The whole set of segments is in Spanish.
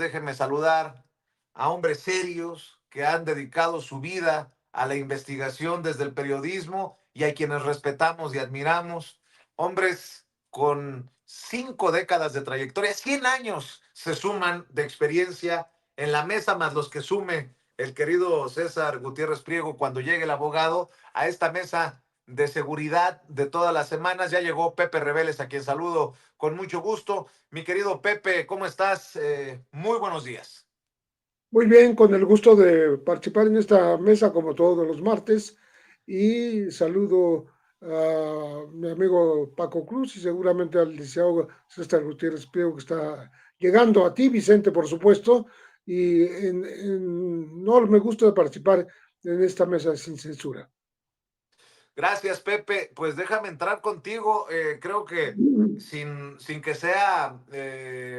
déjenme saludar a hombres serios que han dedicado su vida a la investigación desde el periodismo y a quienes respetamos y admiramos. Hombres con 5 décadas de trayectoria, 100 años se suman de experiencia en la mesa, más los que sume el querido César Gutiérrez Priego cuando llegue el abogado a esta mesa de seguridad de todas las semanas. Ya llegó Pepe Reveles, a quien saludo con mucho gusto. Mi querido Pepe, ¿cómo estás? Muy buenos días. Muy bien, con el gusto de participar en esta mesa como todos los martes y saludo a mi amigo Paco Cruz y seguramente al licenciado César Gutiérrez Priego que está llegando, a ti Vicente por supuesto, y en enorme gusto de participar en esta mesa sin censura. Gracias, Pepe. Pues déjame entrar contigo. Creo que sin que sea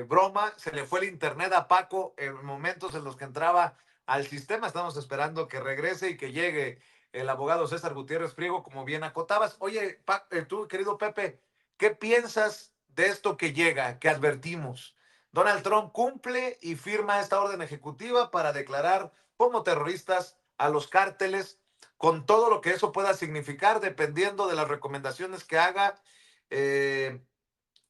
broma, se le fue el internet a Paco en momentos en los que entraba al sistema. Estamos esperando que regrese y que llegue el abogado César Gutiérrez Priego, como bien acotabas. Oye, tú, querido Pepe, ¿qué piensas de esto que llega, que advertimos? Donald Trump cumple y firma esta orden ejecutiva para declarar como terroristas a los cárteles, con todo lo que eso pueda significar, dependiendo de las recomendaciones que haga eh,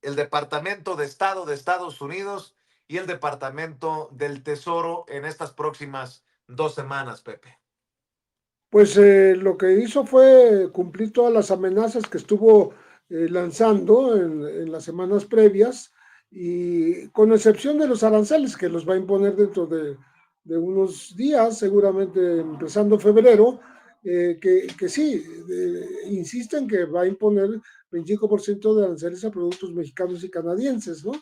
el Departamento de Estado de Estados Unidos y el Departamento del Tesoro en estas próximas 2 semanas, Pepe. Pues lo que hizo fue cumplir todas las amenazas que estuvo lanzando en las semanas previas, y con excepción de los aranceles que los va a imponer dentro de unos días, seguramente empezando febrero, que sí, insisten que va a imponer 25% de aranceles a productos mexicanos y canadienses, ¿no?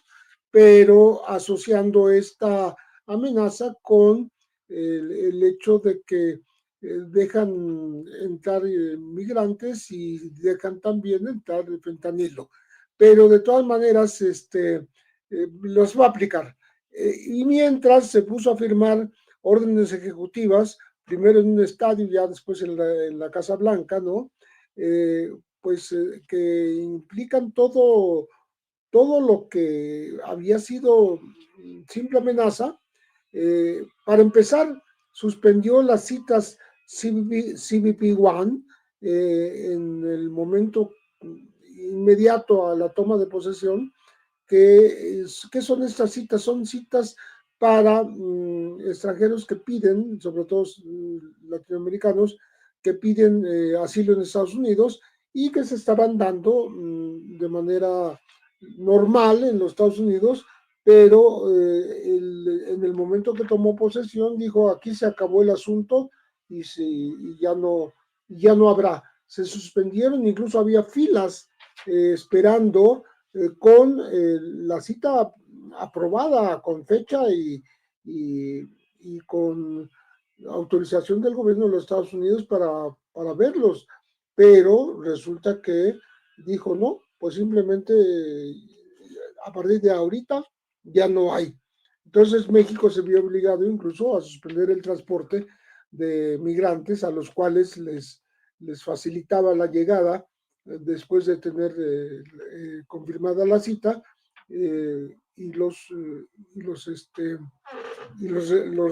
Pero asociando esta amenaza con el hecho de que dejan entrar migrantes y dejan también entrar el fentanilo. Pero de todas maneras, los va a aplicar. Y mientras se puso a firmar órdenes ejecutivas, primero en un estadio, ya después en la Casa Blanca, ¿no? Pues que implican todo lo que había sido simple amenaza. Para empezar, suspendió las citas CBP-1 en el momento inmediato a la toma de posesión. ¿Qué son estas citas? Son citas para extranjeros que piden, sobre todo latinoamericanos, que piden asilo en Estados Unidos y que se estaban dando de manera normal en los Estados Unidos, pero en el momento que tomó posesión dijo: aquí se acabó el asunto y ya no habrá. Se suspendieron, incluso había filas esperando con la cita aprobada con fecha y con autorización del gobierno de los Estados Unidos para verlos, pero resulta que dijo no, pues simplemente a partir de ahorita ya no hay. Entonces México se vio obligado incluso a suspender el transporte de migrantes a los cuales les facilitaba la llegada después de tener confirmada la cita, los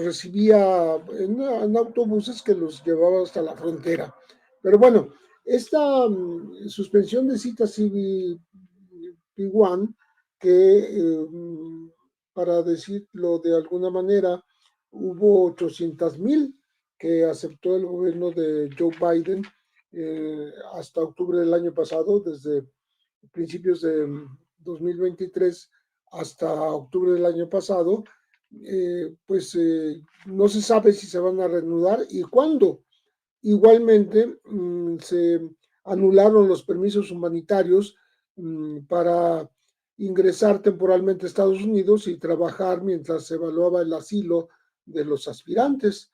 recibía en autobuses que los llevaba hasta la frontera. Pero bueno, esta suspensión de citas CBP-1, que para decirlo de alguna manera, hubo 800,000 que aceptó el gobierno de Joe Biden hasta octubre del año pasado, desde principios de 2023 hasta octubre del año pasado. Pues no se sabe si se van a reanudar y cuándo. Igualmente, se anularon los permisos humanitarios para ingresar temporalmente a Estados Unidos y trabajar mientras se evaluaba el asilo de los aspirantes.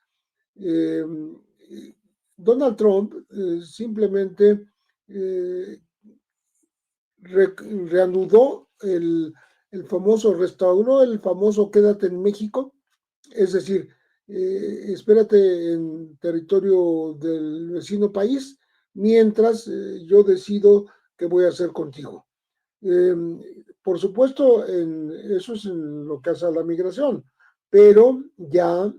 Eh, Donald Trump simplemente eh, reanudó restauró el famoso quédate en México, es decir, espérate en territorio del vecino país mientras yo decido qué voy a hacer contigo. Eh, por supuesto, eso es en lo que hace a la migración, pero ya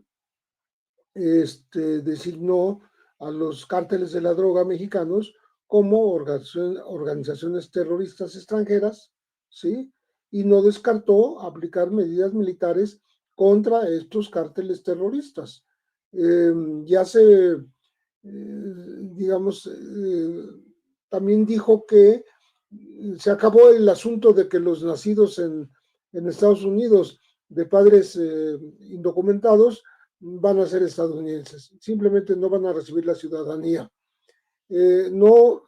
designó a los cárteles de la droga mexicanos como organizaciones terroristas extranjeras, ¿sí? Y no descartó aplicar medidas militares contra estos cárteles terroristas. Ya se, digamos, también dijo que se acabó el asunto de que los nacidos en Estados Unidos de padres indocumentados van a ser estadounidenses, simplemente no van a recibir la ciudadanía. No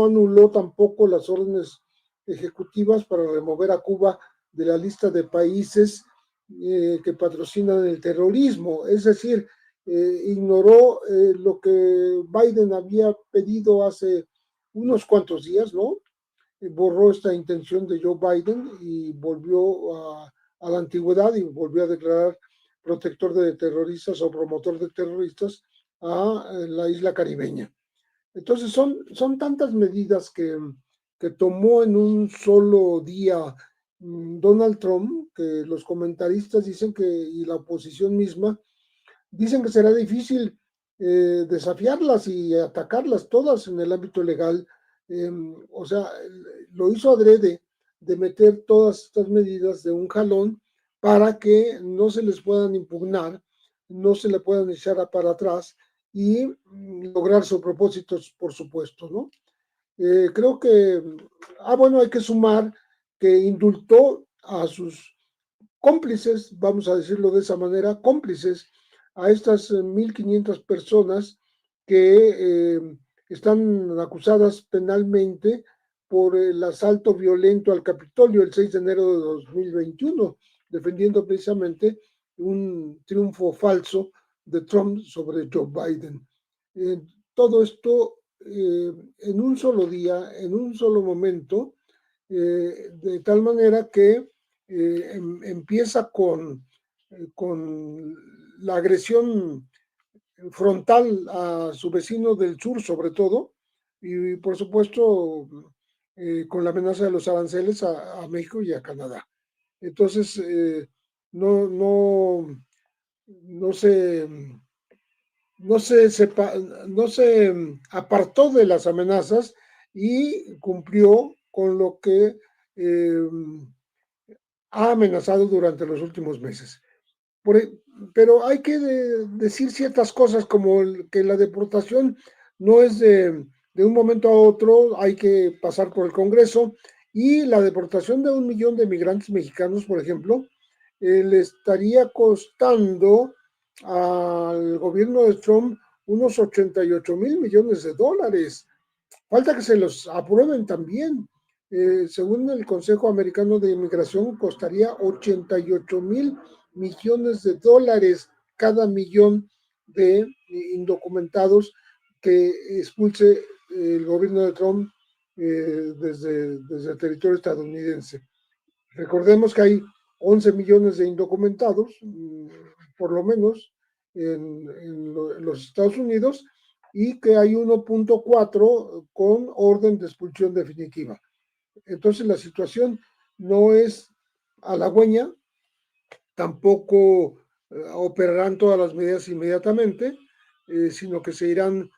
anuló tampoco las órdenes ejecutivas para remover a Cuba de la lista de países que patrocinan el terrorismo, es decir, ignoró lo que Biden había pedido hace unos cuantos días, ¿no? Borró esta intención de Joe Biden y volvió a la antigüedad y volvió a declarar protector de terroristas o promotor de terroristas a la isla caribeña. Entonces son tantas medidas que tomó en un solo día Donald Trump, que los comentaristas dicen que, y la oposición misma, dicen que será difícil desafiarlas y atacarlas todas en el ámbito legal. O sea, lo hizo adrede de meter todas estas medidas de un jalón para que no se les puedan impugnar, no se le puedan echar para atrás y lograr sus propósitos, por supuesto, ¿no? Creo que, bueno, hay que sumar que indultó a sus cómplices, vamos a decirlo de esa manera, cómplices a estas 1.500 personas que están acusadas penalmente por el asalto violento al Capitolio el 6 de enero de 2021, defendiendo precisamente un triunfo falso de Trump sobre Joe Biden. Todo esto en un solo día, en un solo momento, de tal manera que empieza con la agresión frontal a su vecino del sur, sobre todo, y por supuesto con la amenaza de los aranceles a México y a Canadá. Entonces, no, no, no se, no se apartó de las amenazas y cumplió con lo que ha amenazado durante los últimos meses. Por, pero hay que decir ciertas cosas como que la deportación no es de un momento a otro, hay que pasar por el Congreso y la deportación de 1 millón de migrantes mexicanos, por ejemplo, le estaría costando al gobierno de Trump unos 88.000 millones de dólares. Falta que se los aprueben también. Según el Consejo Americano de Inmigración, costaría 88.000 millones de dólares cada millón de indocumentados que expulse el gobierno de Trump desde el territorio estadounidense. Recordemos que hay 11 millones de indocumentados, por lo menos, en los Estados Unidos, y que hay 1.4 con orden de expulsión definitiva. Entonces la situación no es halagüeña, tampoco operarán todas las medidas inmediatamente, sino que se irán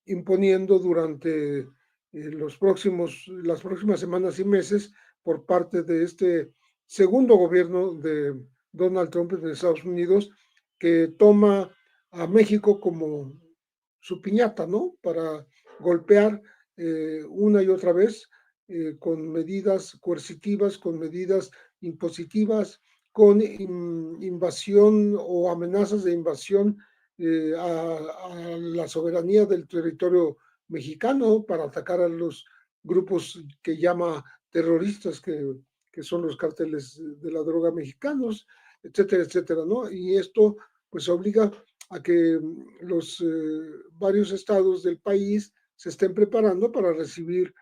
imponiendo durante las próximas semanas y meses por parte de este segundo gobierno de Donald Trump en Estados Unidos, que toma a México como su piñata, ¿no? Para golpear una y otra vez con medidas coercitivas, con medidas impositivas, con invasión o amenazas de invasión a la soberanía del territorio mexicano para atacar a los grupos que llama terroristas, que son los cárteles de la droga mexicanos, etcétera, etcétera, ¿no? Y esto pues obliga a que los varios estados del país se estén preparando para recibir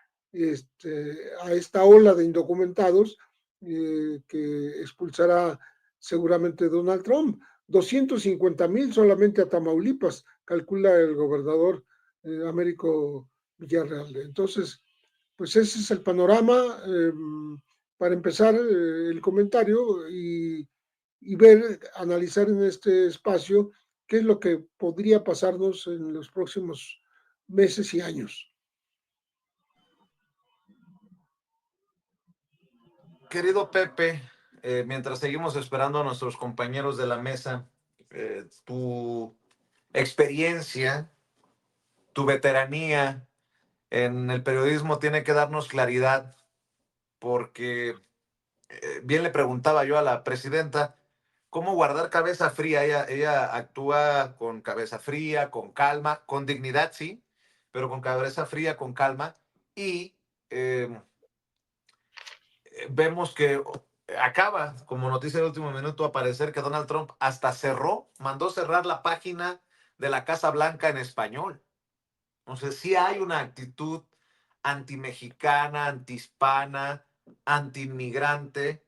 a esta ola de indocumentados que expulsará seguramente Donald Trump. 250.000 solamente a Tamaulipas, calcula el gobernador Américo Villarreal. Entonces, pues ese es el panorama. para empezar el comentario y ver, analizar en este espacio qué es lo que podría pasarnos en los próximos meses y años. Querido Pepe, mientras seguimos esperando a nuestros compañeros de la mesa, tu experiencia, tu veteranía en el periodismo tiene que darnos claridad, porque bien le preguntaba yo a la presidenta, ¿cómo guardar cabeza fría? Ella actúa con cabeza fría, con calma, con dignidad, sí, pero con cabeza fría, con calma. Y eh, vemos que acaba, como noticia de último minuto, aparecer que Donald Trump hasta cerró, mandó cerrar la página de la Casa Blanca en español. Entonces, sí hay una actitud antimexicana, antihispana, antiinmigrante.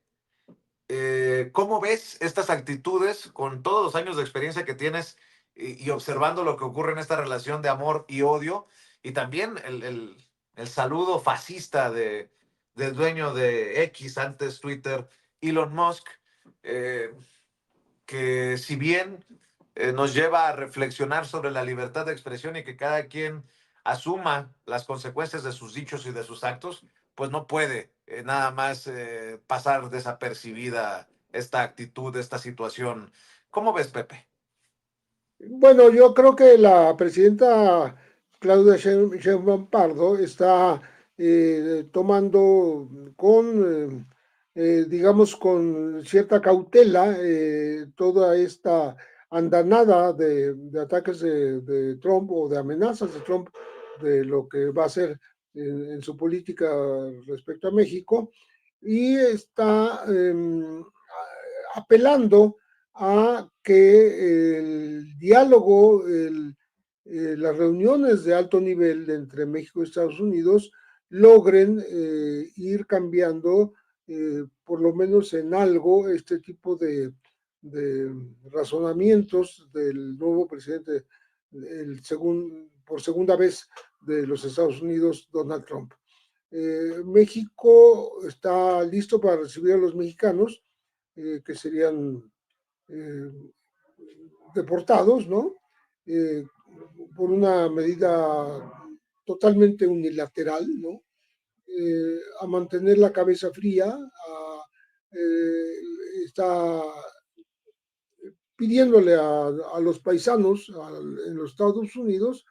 ¿Cómo ves estas actitudes con todos los años de experiencia que tienes y observando lo que ocurre en esta relación de amor y odio? Y también el saludo fascista del dueño de X, antes Twitter, Elon Musk, eh, que si bien nos lleva a reflexionar sobre la libertad de expresión y que cada quien asuma las consecuencias de sus dichos y de sus actos, pues no puede nada más pasar desapercibida esta actitud, esta situación. ¿Cómo ves, Pepe? Bueno, yo creo que la presidenta Claudia Sheinbaum Pardo está tomando con, digamos, con cierta cautela toda esta andanada de ataques de Trump o de amenazas de Trump de lo que va a hacer en su política respecto a México y está apelando a que el diálogo, las reuniones de alto nivel entre México y Estados Unidos logren ir cambiando, por lo menos en algo, este tipo de razonamientos del nuevo presidente, por segunda vez de los Estados Unidos, Donald Trump. México está listo para recibir a los mexicanos, que serían eh, deportados, ¿no? Eh, por una medida totalmente unilateral, ¿no? A mantener la cabeza fría, está pidiéndole a los paisanos en los Estados Unidos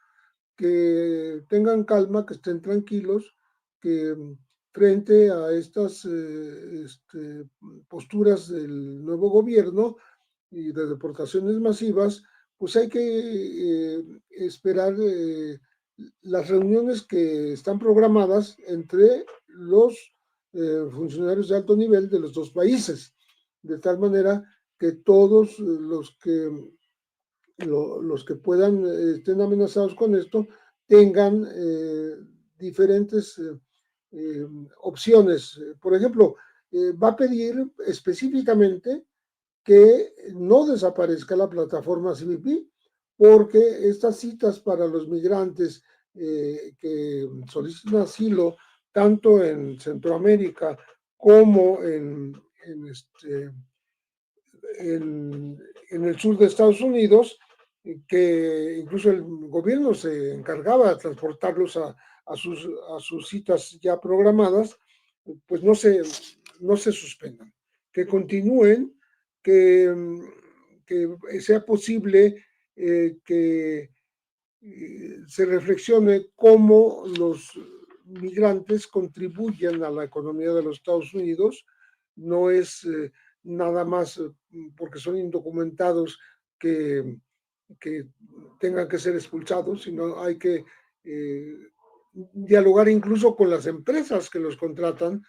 que tengan calma, que estén tranquilos, que frente a estas posturas del nuevo gobierno y de deportaciones masivas, pues hay que esperar las reuniones que están programadas entre los funcionarios de alto nivel de los dos países, de tal manera que todos los que puedan estén amenazados con esto tengan diferentes opciones. Por ejemplo, va a pedir específicamente que no desaparezca la plataforma CBP, porque estas citas para los migrantes que solicitan asilo, tanto en Centroamérica como en el sur de Estados Unidos, que incluso el gobierno se encargaba de transportarlos a sus citas ya programadas, pues no se suspendan, que continúen, que, que sea posible que se reflexione cómo los migrantes contribuyen a la economía de los Estados Unidos. No es nada más porque son indocumentados que, que tengan que ser expulsados, sino hay que dialogar incluso con las empresas que los contratan,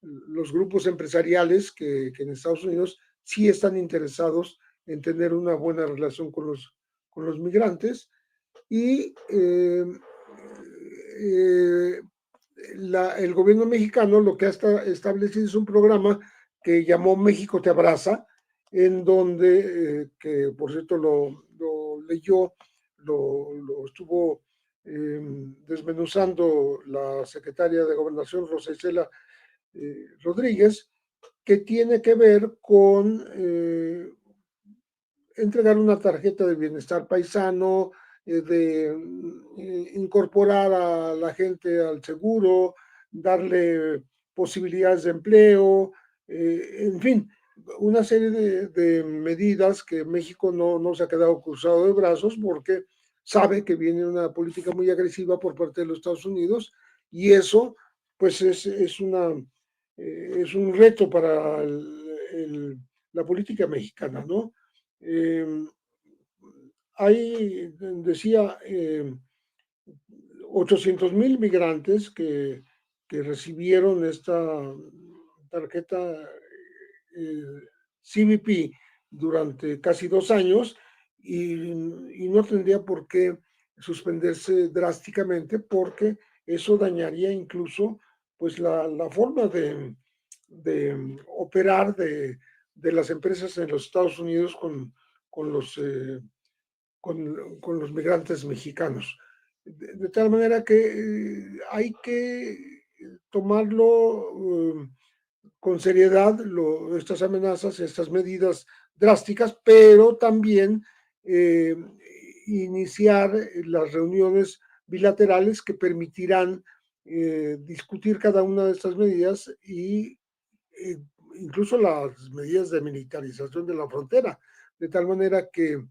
los grupos empresariales que en Estados Unidos sí están interesados en tener una buena relación con los migrantes y eh, el gobierno mexicano lo que ha establecido es un programa que llamó México te abraza, en donde, que por cierto lo leyó, lo estuvo desmenuzando la secretaria de Gobernación, Rosa Isela Rodríguez, que tiene que ver con entregar una tarjeta de bienestar paisano, de incorporar a la gente al seguro, darle posibilidades de empleo, en fin, una serie de medidas que México no se ha quedado cruzado de brazos porque sabe que viene una política muy agresiva por parte de los Estados Unidos y eso pues es un reto para la política mexicana, ¿no? Eh, hay, decía, 800,000 migrantes que recibieron esta tarjeta CBP durante casi 2 años y no tendría por qué suspenderse drásticamente porque eso dañaría incluso pues la forma de operar de las empresas en los Estados Unidos con los con los migrantes mexicanos. De tal manera que hay que tomarlo con seriedad estas amenazas, estas medidas drásticas, pero también eh, iniciar las reuniones bilaterales que permitirán discutir cada una de estas medidas y eh, incluso las medidas de militarización de la frontera, de tal manera que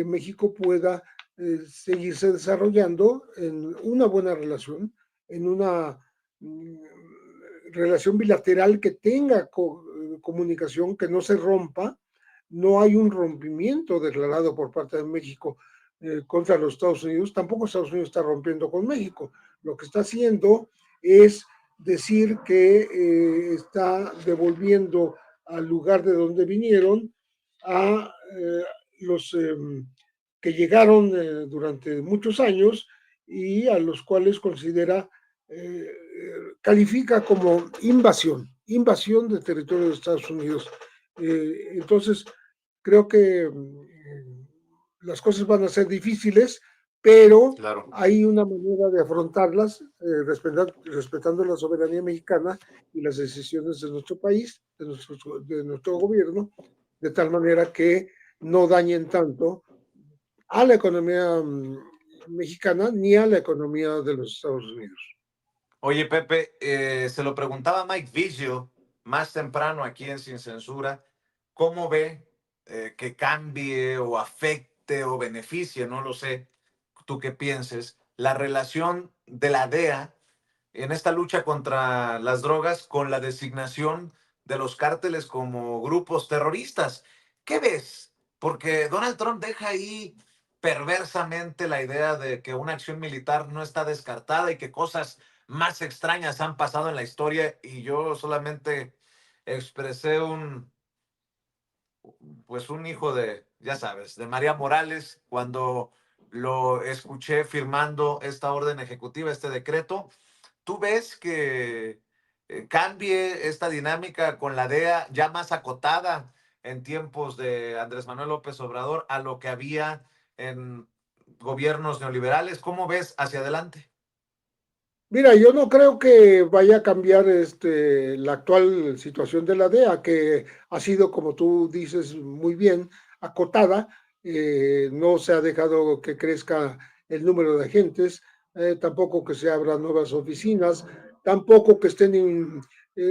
México pueda seguirse desarrollando en una buena relación, en una relación bilateral que tenga comunicación, que no se rompa. No hay un rompimiento declarado por parte de México contra los Estados Unidos, tampoco Estados Unidos está rompiendo con México. Lo que está haciendo es decir que está devolviendo al lugar de donde vinieron a los que llegaron durante muchos años y a los cuales considera, califica como invasión de territorio de Estados Unidos. Entonces, creo que las cosas van a ser difíciles, pero Claro. hay una manera de afrontarlas respetando la soberanía mexicana y las decisiones de nuestro país, de nuestro gobierno, de tal manera que no dañen tanto a la economía mexicana ni a la economía de los Estados Unidos. Oye, Pepe, se lo preguntaba Mike Vigio más temprano aquí en Sin Censura, ¿cómo ve que cambie o afecte o beneficie, no lo sé, tú qué pienses, la relación de la DEA en esta lucha contra las drogas con la designación de los cárteles como grupos terroristas? ¿Qué ves? Porque Donald Trump deja ahí perversamente la idea de que una acción militar no está descartada y que cosas más extrañas han pasado en la historia y yo solamente expresé pues un hijo de, ya sabes, de María Morales cuando lo escuché firmando esta orden ejecutiva, este decreto. ¿Tú ves que cambie esta dinámica con la DEA ya más acotada en tiempos de Andrés Manuel López Obrador a lo que había en gobiernos neoliberales? ¿Cómo ves hacia adelante? Mira, yo no creo que vaya a cambiar la actual situación de la DEA, que ha sido, como tú dices muy bien, acotada. No se ha dejado que crezca el número de agentes, tampoco que se abran nuevas oficinas, tampoco que estén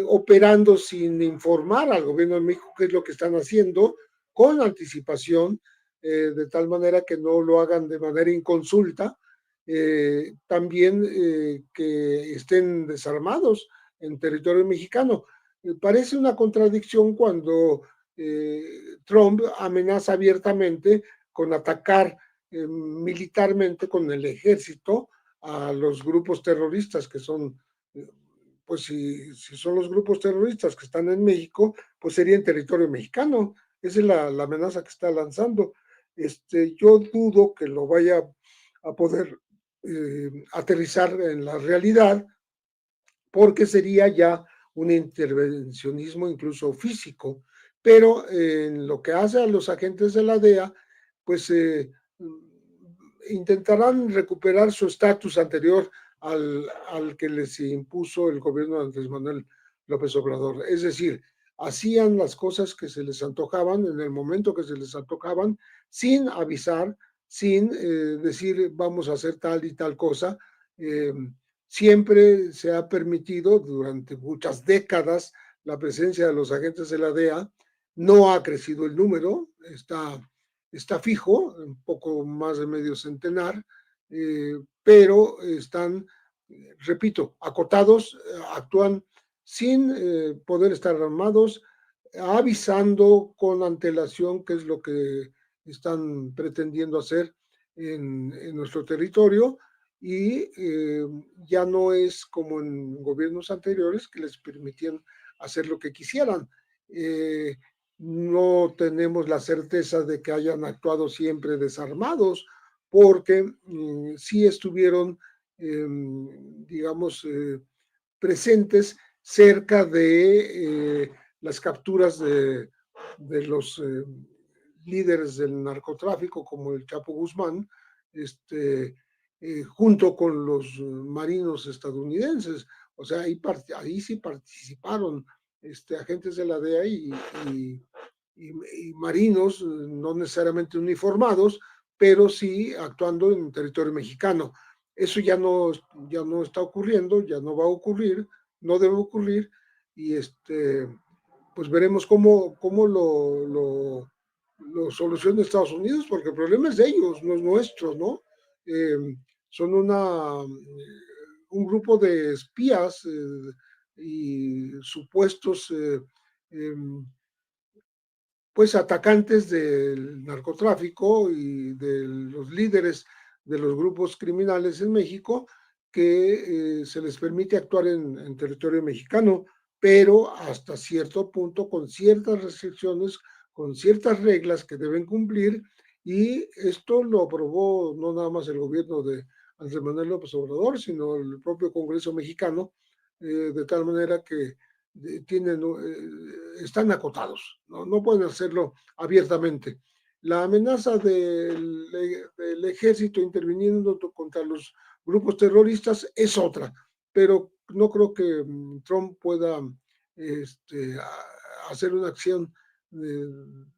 operando sin informar al gobierno de México qué es lo que están haciendo con anticipación, de tal manera que no lo hagan de manera inconsulta. También que estén desarmados en territorio mexicano. Parece una contradicción cuando Trump amenaza abiertamente con atacar militarmente con el ejército a los grupos terroristas que son, pues si son los grupos terroristas que están en México, pues sería en territorio mexicano. Esa es la amenaza que está lanzando. Yo dudo que lo vaya a poder aterrizar en la realidad, porque sería ya un intervencionismo incluso físico. Pero en lo que hace a los agentes de la DEA, pues intentarán recuperar su estatus anterior al que les impuso el gobierno de Andrés Manuel López Obrador. Es decir, hacían las cosas que se les antojaban en el momento que se les antojaban, sin avisar, sin decir vamos a hacer tal y tal cosa. Siempre se ha permitido durante muchas décadas la presencia de los agentes de la DEA. No ha crecido el número, está fijo, un poco más de medio centenar, pero están, repito, acotados, actúan sin poder estar armados, avisando con antelación qué es lo que están pretendiendo hacer en nuestro territorio, y ya no es como en gobiernos anteriores que les permitían hacer lo que quisieran. No tenemos la certeza de que hayan actuado siempre desarmados, porque sí estuvieron, digamos, presentes cerca de las capturas de los líderes del narcotráfico, como el Chapo Guzmán, junto con los marinos estadounidenses. O sea, ahí sí participaron agentes de la DEA y marinos, no necesariamente uniformados, pero sí actuando en territorio mexicano. Eso ya no está ocurriendo, ya no va a ocurrir, no debe ocurrir, y pues veremos cómo lo soluciona Estados Unidos, porque el problema es de ellos, no es nuestro, ¿no? Son un grupo de espías y supuestos pues atacantes del narcotráfico y de los líderes de los grupos criminales en México, que se les permite actuar en territorio mexicano, pero hasta cierto punto, con ciertas restricciones, con ciertas reglas que deben cumplir, y esto lo aprobó no nada más el gobierno de Andrés Manuel López Obrador, sino el propio Congreso mexicano, de tal manera que tienen, están acotados, ¿no? Pueden hacerlo abiertamente. La amenaza del ejército interviniendo contra los grupos terroristas es otra, pero no creo que Trump pueda hacer una acción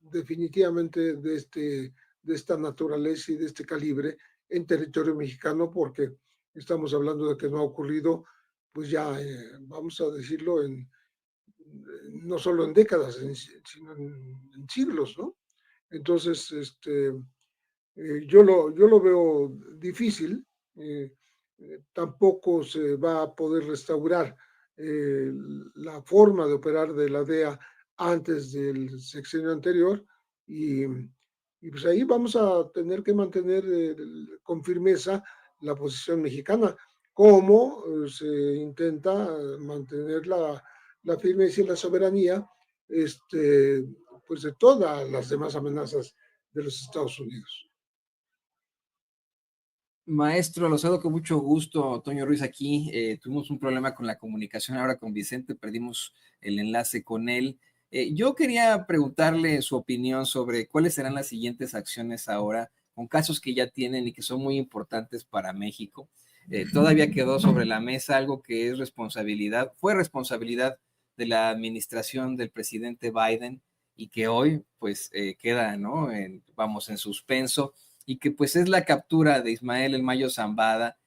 definitivamente de esta naturaleza y de este calibre en territorio mexicano, porque estamos hablando de que no ha ocurrido, pues ya, vamos a decirlo, no solo en décadas, sino en siglos, ¿no? Entonces, yo lo veo difícil. Tampoco se va a poder restaurar la forma de operar de la DEA antes del sexenio anterior, y pues ahí vamos a tener que mantener con firmeza la posición mexicana, como se intenta mantener la firmeza y la soberanía, pues de todas las demás amenazas de los Estados Unidos. Maestro, lo saludo con mucho gusto, Toño Ruiz aquí. Tuvimos un problema con la comunicación ahora con Vicente, perdimos el enlace con él. Yo quería preguntarle su opinión sobre cuáles serán las siguientes acciones ahora con casos que ya tienen y que son muy importantes para México. Todavía quedó sobre la mesa algo que es fue responsabilidad de la administración del presidente Biden y que hoy pues queda, ¿no? Vamos en suspenso, y que pues es la captura de Ismael El Mayo Zambada.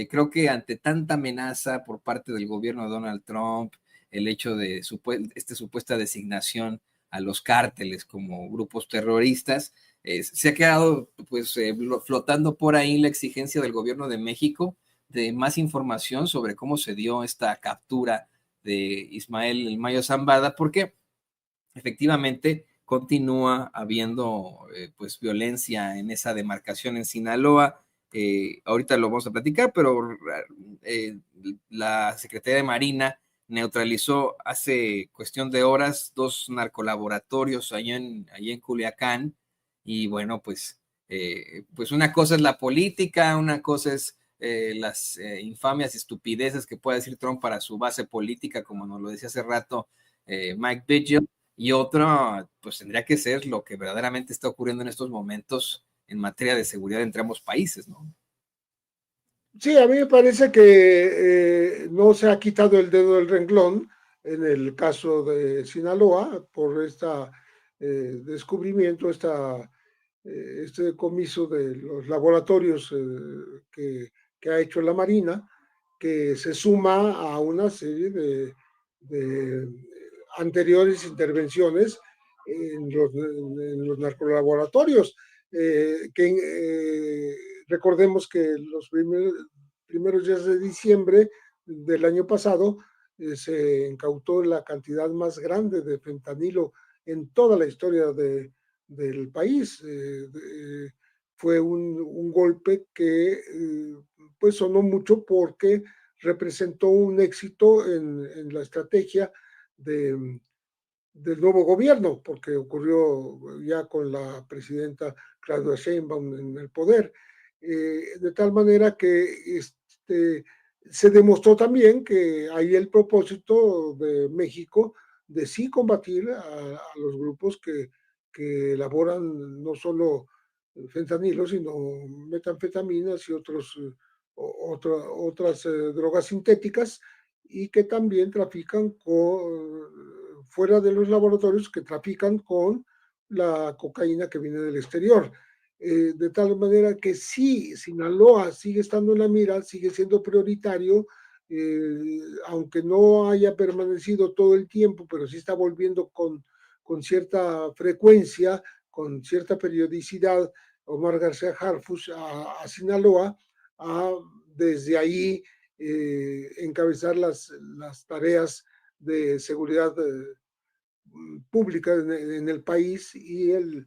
Creo que ante tanta amenaza por parte del gobierno de Donald Trump, el hecho de supuesta designación a los cárteles como grupos terroristas, se ha quedado pues flotando por ahí la exigencia del gobierno de México de más información sobre cómo se dio esta captura de Ismael El Mayo Zambada, porque efectivamente continúa habiendo pues violencia en esa demarcación en Sinaloa. Ahorita lo vamos a platicar, pero la Secretaría de Marina neutralizó hace cuestión de horas 2 narcolaboratorios allá en Culiacán, y bueno, pues una cosa es la política, una cosa es las infamias y estupideces que puede decir Trump para su base política, como nos lo decía hace rato Mike Vigil, y otro, pues tendría que ser lo que verdaderamente está ocurriendo en estos momentos en materia de seguridad entre ambos países, ¿no? Sí, a mí me parece que no se ha quitado el dedo del renglón en el caso de Sinaloa por este descubrimiento, este decomiso de los laboratorios que ha hecho la Marina, que se suma a una serie de anteriores intervenciones en los narcolaboratorios, recordemos que los primeros días de diciembre del año pasado se incautó la cantidad más grande de fentanilo en toda la historia del país. Fue un golpe que pues sonó mucho porque representó un éxito en la estrategia del nuevo gobierno, porque ocurrió ya con la presidenta Claudia Sheinbaum en el poder, de tal manera que se demostró también que hay el propósito de México de sí combatir a los grupos que elaboran no solo fentanilo, sino metanfetaminas y otras drogas sintéticas, y que también trafican fuera de los laboratorios, que trafican con la cocaína que viene del exterior. De tal manera que sí, Sinaloa sigue estando en la mira, sigue siendo prioritario, aunque no haya permanecido todo el tiempo, pero sí está volviendo con cierta frecuencia, con cierta periodicidad, Omar García Harfuch a Sinaloa, desde ahí encabezar las tareas de seguridad pública en el país y el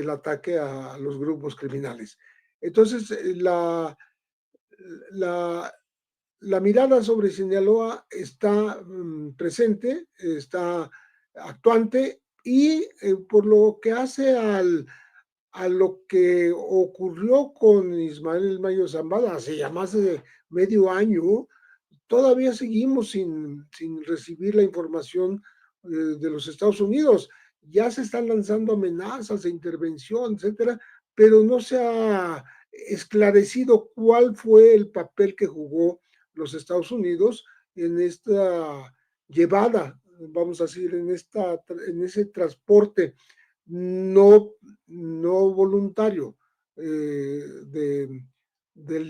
ataque a los grupos criminales. Entonces, la mirada sobre Sinaloa está presente, está actuante, y por lo que hace a lo que ocurrió con Ismael Mayo Zambada hace ya más de medio año, todavía seguimos sin recibir la información de los Estados Unidos. Ya se están lanzando amenazas de intervención, etcétera, pero no se ha esclarecido cuál fue el papel que jugó los Estados Unidos en esta llevada, vamos a decir, en ese transporte no voluntario del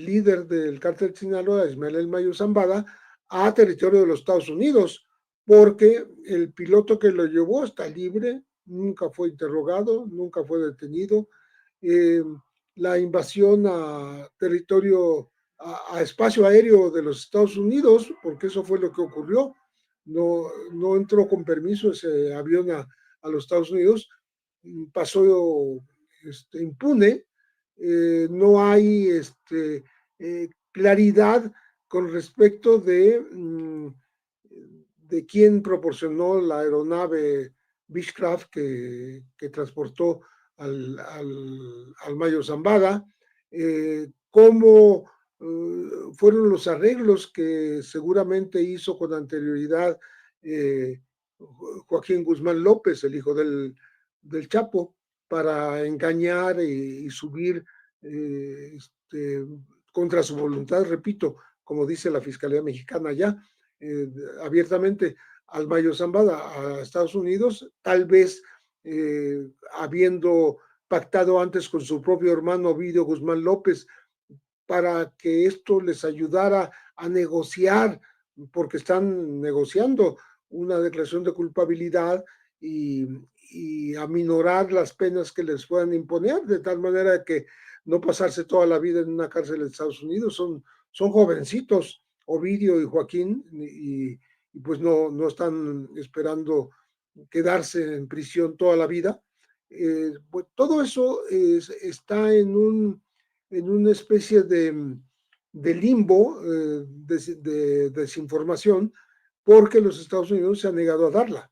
líder del cártel de Sinaloa, Ismael El Mayo Zambada, a territorio de los Estados Unidos, porque el piloto que lo llevó está libre, nunca fue interrogado, nunca fue detenido. La invasión a territorio, a espacio aéreo de los Estados Unidos, porque eso fue lo que ocurrió, no entró con permiso ese avión a los Estados Unidos, pasó impune. No hay claridad con respecto de quién proporcionó la aeronave Beechcraft que transportó al Mayo Zambada, cómo fueron los arreglos que seguramente hizo con anterioridad Joaquín Guzmán López, el hijo del Chapo, para engañar y subir contra su voluntad, repito, como dice la Fiscalía Mexicana ya, abiertamente al Mayo Zambada a Estados Unidos, tal vez habiendo pactado antes con su propio hermano Ovidio Guzmán López para que esto les ayudara a negociar, porque están negociando una declaración de culpabilidad y aminorar las penas que les puedan imponer, de tal manera que no pasarse toda la vida en una cárcel de Estados Unidos. Son jovencitos, Ovidio y Joaquín, y pues no están esperando quedarse en prisión toda la vida. Pues todo eso está en una especie de limbo, de desinformación, porque los Estados Unidos se han negado a darla.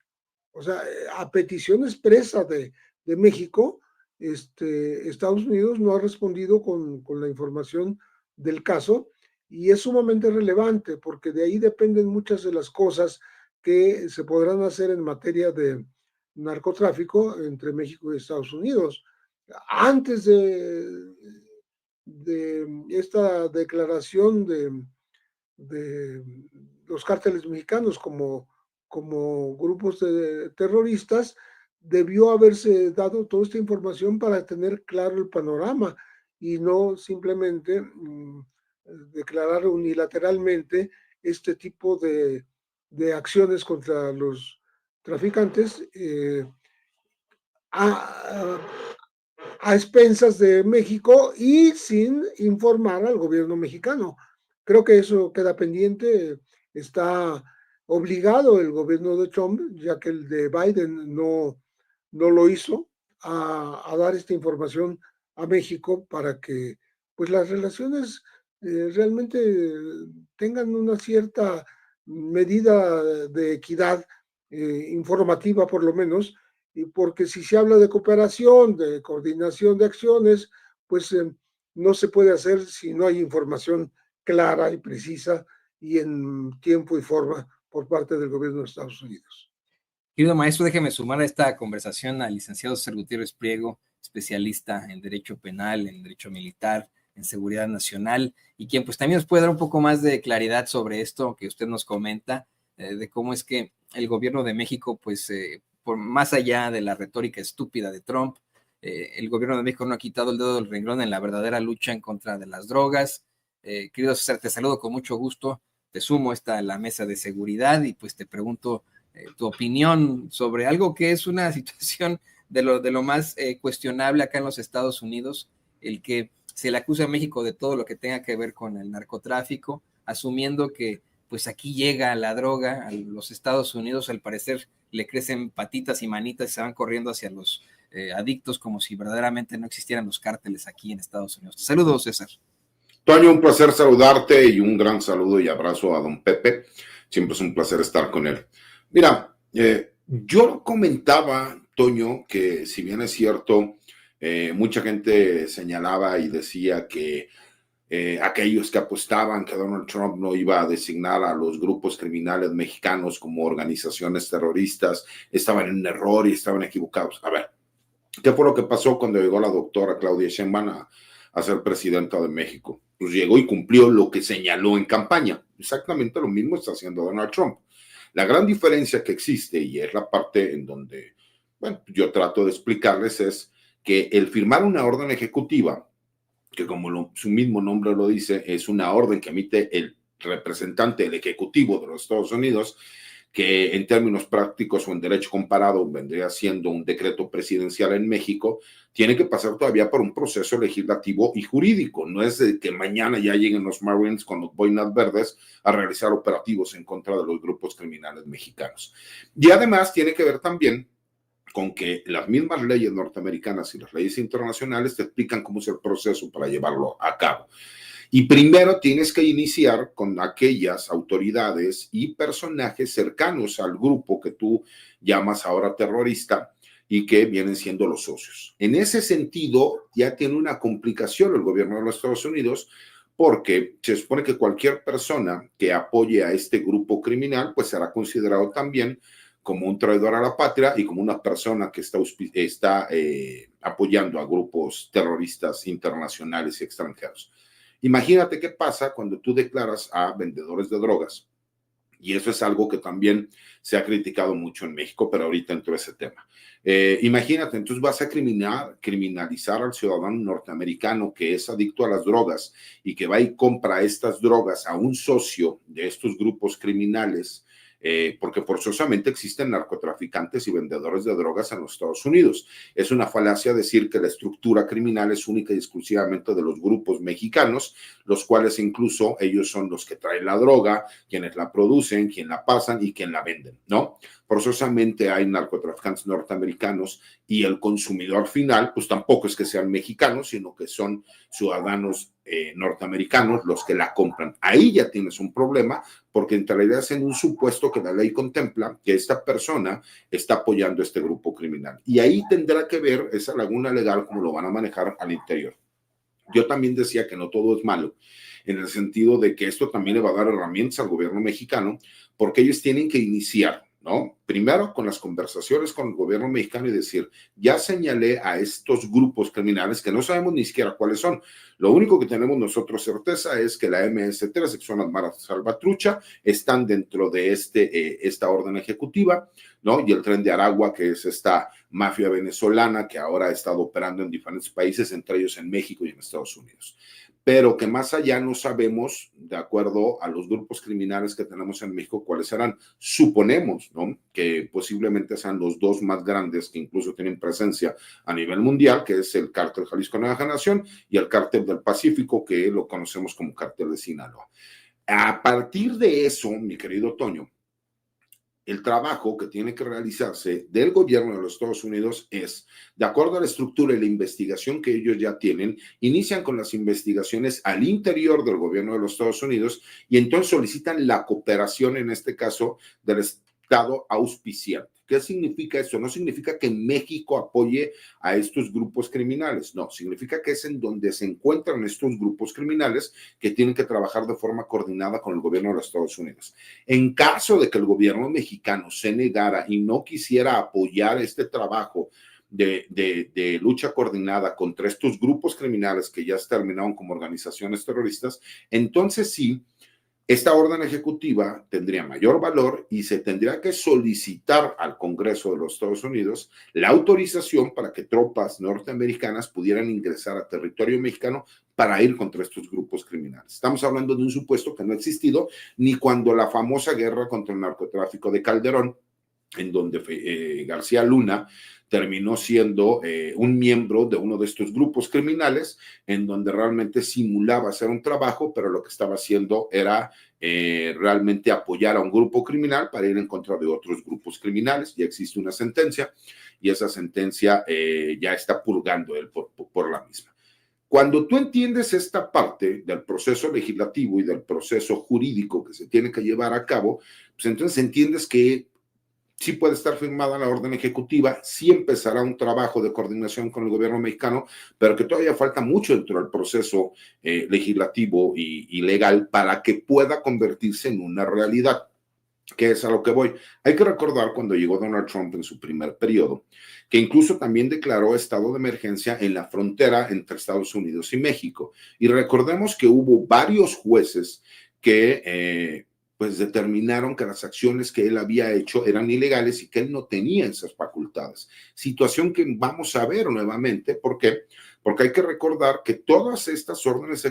O sea, a petición expresa de México, Estados Unidos no ha respondido con la información del caso, y es sumamente relevante porque de ahí dependen muchas de las cosas que se podrán hacer en materia de narcotráfico entre México y Estados Unidos. Antes de esta declaración de los cárteles mexicanos como grupos terroristas, debió haberse dado toda esta información para tener claro el panorama y no simplemente declarar unilateralmente este tipo de acciones contra los traficantes a, a expensas de México y sin informar al gobierno mexicano. Creo que eso queda pendiente, está obligado el gobierno de Trump, ya que el de Biden no lo hizo, a dar esta información a México para que pues las relaciones realmente tengan una cierta medida de equidad informativa por lo menos, y porque si se habla de cooperación, de coordinación de acciones, pues no se puede hacer si no hay información clara y precisa y en tiempo y forma por parte del gobierno de Estados Unidos. Querido maestro, déjeme sumar a esta conversación al licenciado César Gutiérrez Priego, especialista en Derecho Penal, en Derecho Militar, en Seguridad Nacional, y quien pues también nos puede dar un poco más de claridad sobre esto que usted nos comenta, de cómo es que el gobierno de México, pues por más allá de la retórica estúpida de Trump, el gobierno de México no ha quitado el dedo del renglón en la verdadera lucha en contra de las drogas. Querido César, te saludo con mucho gusto, te sumo a la mesa de seguridad y pues te pregunto tu opinión sobre algo que es una situación de lo más cuestionable acá en los Estados Unidos, el que se le acusa a México de todo lo que tenga que ver con el narcotráfico, asumiendo que pues aquí llega la droga a los Estados Unidos, al parecer le crecen patitas y manitas y se van corriendo hacia los adictos como si verdaderamente no existieran los cárteles aquí en Estados Unidos. Saludos, César. Toño, un placer saludarte y un gran saludo y abrazo a don Pepe. Siempre es un placer estar con él. Mira, yo comentaba, Toño, que si bien es cierto, mucha gente señalaba y decía que aquellos que apostaban que Donald Trump no iba a designar a los grupos criminales mexicanos como organizaciones terroristas, estaban en un error y estaban equivocados. A ver, ¿qué fue lo que pasó cuando llegó la doctora Claudia Sheinbaum a ser presidenta de México? Pues llegó y cumplió lo que señaló en campaña. Exactamente lo mismo está haciendo Donald Trump. La gran diferencia que existe, y es la parte en donde, bueno, yo trato de explicarles, es que el firmar una orden ejecutiva, que como su mismo nombre lo dice, es una orden que emite el representante del Ejecutivo de los Estados Unidos, que en términos prácticos o en derecho comparado vendría siendo un decreto presidencial en México, tiene que pasar todavía por un proceso legislativo y jurídico. No es de que mañana ya lleguen los Marines con los boinas verdes a realizar operativos en contra de los grupos criminales mexicanos. Y además tiene que ver también con que las mismas leyes norteamericanas y las leyes internacionales te explican cómo es el proceso para llevarlo a cabo. Y primero tienes que iniciar con aquellas autoridades y personajes cercanos al grupo que tú llamas ahora terrorista y que vienen siendo los socios. En ese sentido, ya tiene una complicación el gobierno de los Estados Unidos, porque se supone que cualquier persona que apoye a este grupo criminal, pues será considerado también como un traidor a la patria y como una persona que está apoyando a grupos terroristas internacionales y extranjeros. Imagínate qué pasa cuando tú declaras a vendedores de drogas. Y eso es algo que también se ha criticado mucho en México, pero ahorita entró ese tema. Imagínate, entonces vas a criminalizar al ciudadano norteamericano que es adicto a las drogas y que va y compra estas drogas a un socio de estos grupos criminales, porque forzosamente existen narcotraficantes y vendedores de drogas en los Estados Unidos. Es una falacia decir que la estructura criminal es única y exclusivamente de los grupos mexicanos, los cuales incluso ellos son los que traen la droga, quienes la producen, quien la pasan y quien la venden, ¿no? Forzosamente hay narcotraficantes norteamericanos y el consumidor final, pues tampoco es que sean mexicanos, sino que son ciudadanos norteamericanos los que la compran. Ahí ya tienes un problema, porque en realidad es en un supuesto que la ley contempla que esta persona está apoyando a este grupo criminal. Y ahí tendrá que ver esa laguna legal cómo lo van a manejar al interior. Yo también decía que no todo es malo, en el sentido de que esto también le va a dar herramientas al gobierno mexicano, porque ellos tienen que iniciar ¿no? Primero con las conversaciones con el gobierno mexicano y decir, ya señalé a estos grupos criminales que no sabemos ni siquiera cuáles son. Lo único que tenemos nosotros certeza es que la MS-13, sección Armada Salvatrucha, están dentro de esta orden ejecutiva, ¿no? Y el Tren de Aragua, que es esta mafia venezolana que ahora ha estado operando en diferentes países, entre ellos en México y en Estados Unidos. Pero que más allá no sabemos, de acuerdo a los grupos criminales que tenemos en México, cuáles serán. Suponemos, ¿no?, que posiblemente sean los dos más grandes que incluso tienen presencia a nivel mundial, que es el Cártel Jalisco Nueva Generación y el Cártel del Pacífico, que lo conocemos como Cártel de Sinaloa. A partir de eso, mi querido Toño, el trabajo que tiene que realizarse del gobierno de los Estados Unidos es, de acuerdo a la estructura y la investigación que ellos ya tienen, inician con las investigaciones al interior del gobierno de los Estados Unidos y entonces solicitan la cooperación, en este caso, del Estado auspiciante. ¿Qué significa eso? No significa que México apoye a estos grupos criminales, no, significa que es en donde se encuentran estos grupos criminales que tienen que trabajar de forma coordinada con el gobierno de los Estados Unidos. En caso de que el gobierno mexicano se negara y no quisiera apoyar este trabajo de lucha coordinada contra estos grupos criminales que ya se terminaron como organizaciones terroristas, entonces sí, esta orden ejecutiva tendría mayor valor y se tendría que solicitar al Congreso de los Estados Unidos la autorización para que tropas norteamericanas pudieran ingresar a territorio mexicano para ir contra estos grupos criminales. Estamos hablando de un supuesto que no ha existido ni cuando la famosa guerra contra el narcotráfico de Calderón, en donde García Luna terminó siendo un miembro de uno de estos grupos criminales, en donde realmente simulaba hacer un trabajo, pero lo que estaba haciendo era realmente apoyar a un grupo criminal para ir en contra de otros grupos criminales. Ya existe una sentencia y esa sentencia ya está purgando él por la misma. Cuando tú entiendes esta parte del proceso legislativo y del proceso jurídico que se tiene que llevar a cabo, pues entonces entiendes que sí puede estar firmada la orden ejecutiva, sí empezará un trabajo de coordinación con el gobierno mexicano, pero que todavía falta mucho dentro del proceso legislativo y legal para que pueda convertirse en una realidad, que es a lo que voy. Hay que recordar cuando llegó Donald Trump en su primer periodo, que incluso también declaró estado de emergencia en la frontera entre Estados Unidos y México. Y recordemos que hubo varios jueces que pues determinaron que las acciones que él había hecho eran ilegales y que él no tenía esas facultades. Situación que vamos a ver nuevamente. ¿Por qué? Porque hay que recordar que todas estas órdenes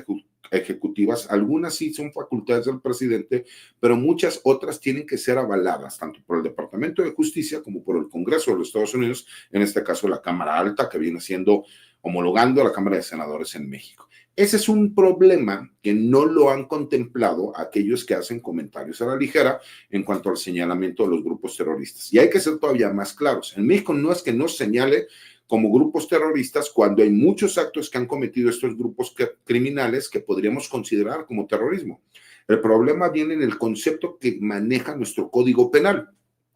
ejecutivas, algunas sí son facultades del presidente, pero muchas otras tienen que ser avaladas, tanto por el Departamento de Justicia como por el Congreso de los Estados Unidos, en este caso la Cámara Alta, que viene siendo homologando a la Cámara de Senadores en México. Ese es un problema que no lo han contemplado aquellos que hacen comentarios a la ligera en cuanto al señalamiento de los grupos terroristas. Y hay que ser todavía más claros. En México no es que nos señale como grupos terroristas cuando hay muchos actos que han cometido estos grupos criminales que podríamos considerar como terrorismo. El problema viene en el concepto que maneja nuestro Código Penal.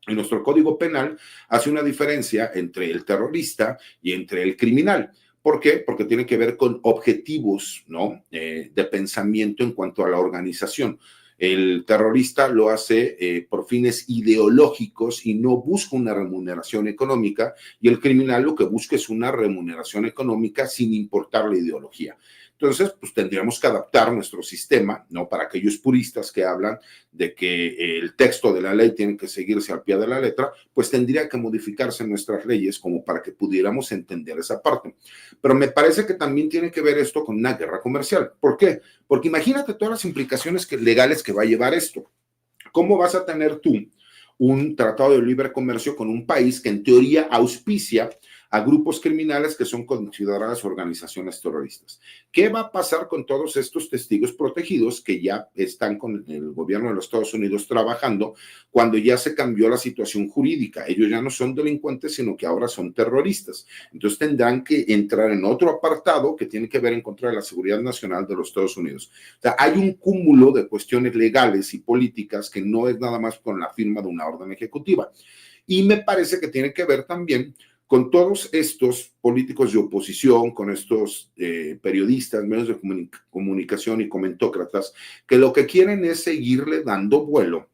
Y nuestro Código Penal hace una diferencia entre el terrorista y entre el criminal. ¿Por qué? Porque tiene que ver con objetivos, ¿no?, de pensamiento en cuanto a la organización. El terrorista lo hace por fines ideológicos y no busca una remuneración económica, y el criminal lo que busca es una remuneración económica sin importar la ideología. Entonces, pues tendríamos que adaptar nuestro sistema, ¿no?, para aquellos puristas que hablan de que el texto de la ley tiene que seguirse al pie de la letra, pues tendría que modificarse nuestras leyes como para que pudiéramos entender esa parte. Pero me parece que también tiene que ver esto con una guerra comercial. ¿Por qué? Porque imagínate todas las implicaciones legales que va a llevar esto. ¿Cómo vas a tener tú un tratado de libre comercio con un país que en teoría auspicia a grupos criminales que son consideradas organizaciones terroristas? ¿Qué va a pasar con todos estos testigos protegidos que ya están con el gobierno de los Estados Unidos trabajando cuando ya se cambió la situación jurídica? Ellos ya no son delincuentes, sino que ahora son terroristas. Entonces tendrán que entrar en otro apartado que tiene que ver en contra de la seguridad nacional de los Estados Unidos. O sea, hay un cúmulo de cuestiones legales y políticas que no es nada más con la firma de una orden ejecutiva. Y me parece que tiene que ver también con todos estos políticos de oposición, con estos periodistas, medios de comunicación y comentócratas, que lo que quieren es seguirle dando vuelo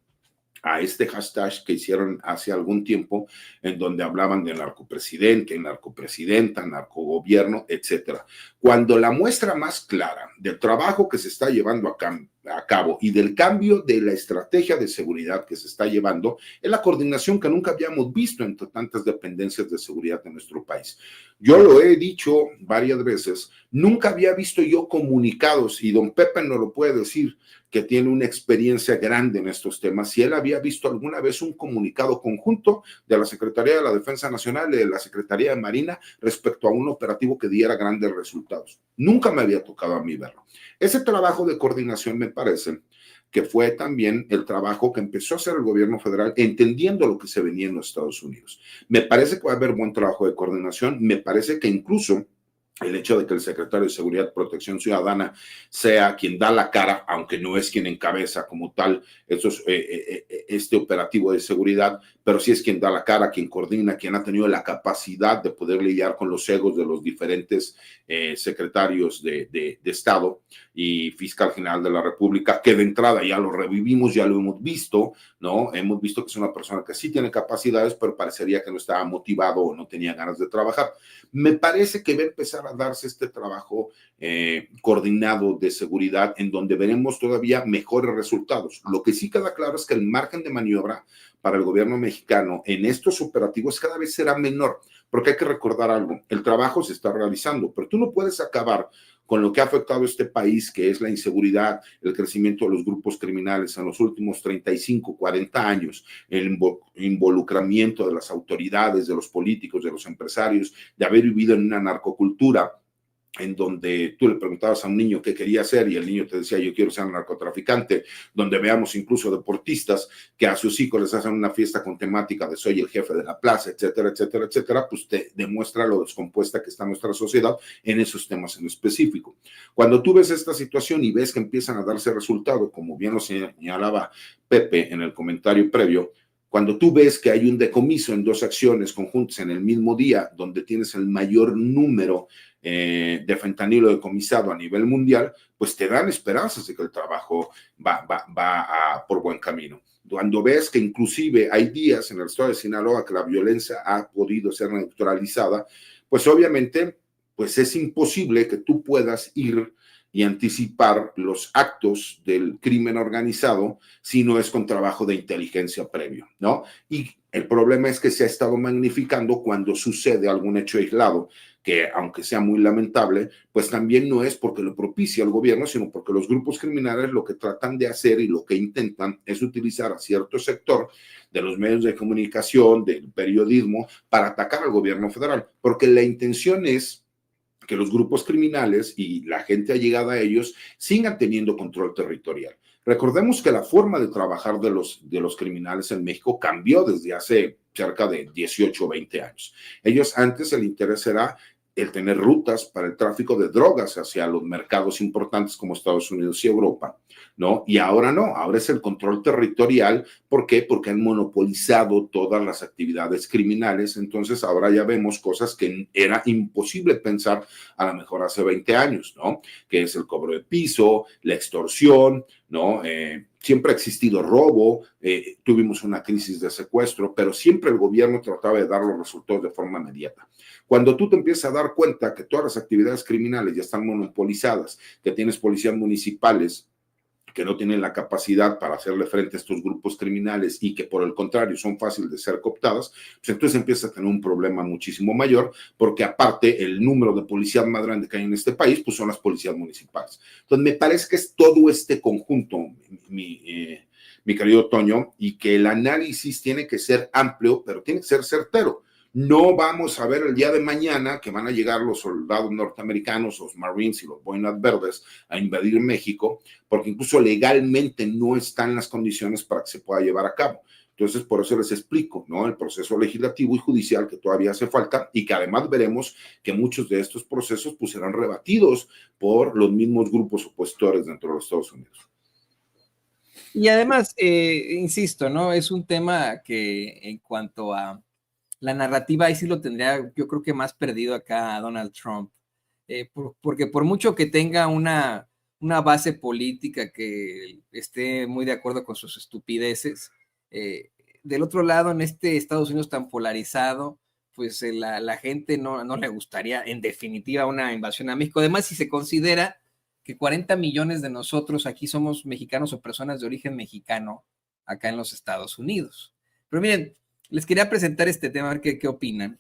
a este hashtag que hicieron hace algún tiempo, en donde hablaban de narcopresidente, narcopresidenta, narcogobierno, etcétera. Cuando la muestra más clara del trabajo que se está llevando a cabo y del cambio de la estrategia de seguridad que se está llevando es la coordinación que nunca habíamos visto entre tantas dependencias de seguridad en nuestro país. Yo lo he dicho varias veces, nunca había visto yo comunicados, y don Pepe nos lo puede decir, que tiene una experiencia grande en estos temas, si él había visto alguna vez un comunicado conjunto de la Secretaría de la Defensa Nacional y de la Secretaría de Marina respecto a un operativo que diera grandes resultados. Nunca me había tocado a mí verlo. Ese trabajo de coordinación me parece que fue también el trabajo que empezó a hacer el gobierno federal entendiendo lo que se venía en los Estados Unidos. Me parece que va a haber buen trabajo de coordinación, me parece que incluso el hecho de que el secretario de Seguridad y Protección Ciudadana sea quien da la cara, aunque no es quien encabeza como tal este operativo de seguridad, pero sí es quien da la cara, quien coordina, quien ha tenido la capacidad de poder lidiar con los egos de los diferentes secretarios de Estado y fiscal general de la República, que de entrada ya lo revivimos, ya lo hemos visto, ¿no? Hemos visto que es una persona que sí tiene capacidades, pero parecería que no estaba motivado o no tenía ganas de trabajar. Me parece que va a empezar a darse este trabajo coordinado de seguridad en donde veremos todavía mejores resultados. Lo que sí queda claro es que el margen de maniobra para el gobierno mexicano en estos operativos cada vez será menor, porque hay que recordar algo, el trabajo se está realizando, pero tú no puedes acabar con lo que ha afectado a este país, que es la inseguridad, el crecimiento de los grupos criminales en los últimos 35, 40 años, el involucramiento de las autoridades, de los políticos, de los empresarios, de haber vivido en una narcocultura en donde tú le preguntabas a un niño qué quería ser y el niño te decía yo quiero ser narcotraficante, donde veamos incluso deportistas que a sus hijos les hacen una fiesta con temática de soy el jefe de la plaza, etcétera, etcétera, etcétera, pues te demuestra lo descompuesta que está nuestra sociedad en esos temas en específico. Cuando tú ves esta situación y ves que empiezan a darse resultados, como bien lo señalaba Pepe en el comentario previo, cuando tú ves que hay un decomiso en dos acciones conjuntas en el mismo día, donde tienes el mayor número de fentanilo decomisado a nivel mundial, pues te dan esperanzas de que el trabajo va por buen camino. Cuando ves que inclusive hay días en el estado de Sinaloa que la violencia ha podido ser neutralizada, pues obviamente pues es imposible que tú puedas ir y anticipar los actos del crimen organizado si no es con trabajo de inteligencia previo, ¿no? Y el problema es que se ha estado magnificando cuando sucede algún hecho aislado, que aunque sea muy lamentable, pues también no es porque lo propicia el gobierno, sino porque los grupos criminales lo que tratan de hacer y lo que intentan es utilizar a cierto sector de los medios de comunicación, del periodismo, para atacar al gobierno federal, porque la intención es que los grupos criminales y la gente allegada a ellos sigan teniendo control territorial. Recordemos que la forma de trabajar de los criminales en México cambió desde hace cerca de 18 o 20 años. Ellos antes el interés era el tener rutas para el tráfico de drogas hacia los mercados importantes como Estados Unidos y Europa, ¿no? Y ahora no, ahora es el control territorial. ¿Por qué? Porque han monopolizado todas las actividades criminales. Entonces ahora ya vemos cosas que era imposible pensar a lo mejor hace 20 años, ¿no? Que es el cobro de piso, la extorsión, ¿no? Siempre ha existido robo, tuvimos una crisis de secuestro, pero siempre el gobierno trataba de dar los resultados de forma inmediata. Cuando tú te empiezas a dar cuenta que todas las actividades criminales ya están monopolizadas, que tienes policías municipales que no tienen la capacidad para hacerle frente a estos grupos criminales y que por el contrario son fáciles de ser cooptadas, pues entonces empieza a tener un problema muchísimo mayor, porque aparte el número de policías más grande que hay en este país, pues son las policías municipales. Entonces me parece que es todo este conjunto, mi querido Toño, y que el análisis tiene que ser amplio, pero tiene que ser certero. No vamos a ver el día de mañana que van a llegar los soldados norteamericanos, los Marines y los Boinas Verdes a invadir México, porque incluso legalmente no están las condiciones para que se pueda llevar a cabo. Entonces, por eso les explico, ¿no? El proceso legislativo y judicial que todavía hace falta y que además veremos que muchos de estos procesos pues serán rebatidos por los mismos grupos opositores dentro de los Estados Unidos. Y además, insisto, ¿no? Es un tema que en cuanto a la narrativa ahí sí lo tendría, yo creo que más perdido acá a Donald Trump, porque por mucho que tenga una base política que esté muy de acuerdo con sus estupideces, Del otro lado, en este Estados Unidos tan polarizado, pues la gente no le gustaría, en definitiva, una invasión a México. Además, si se considera que 40 millones de nosotros aquí somos mexicanos o personas de origen mexicano acá en los Estados Unidos. Pero miren, les quería presentar este tema, a ver qué opinan.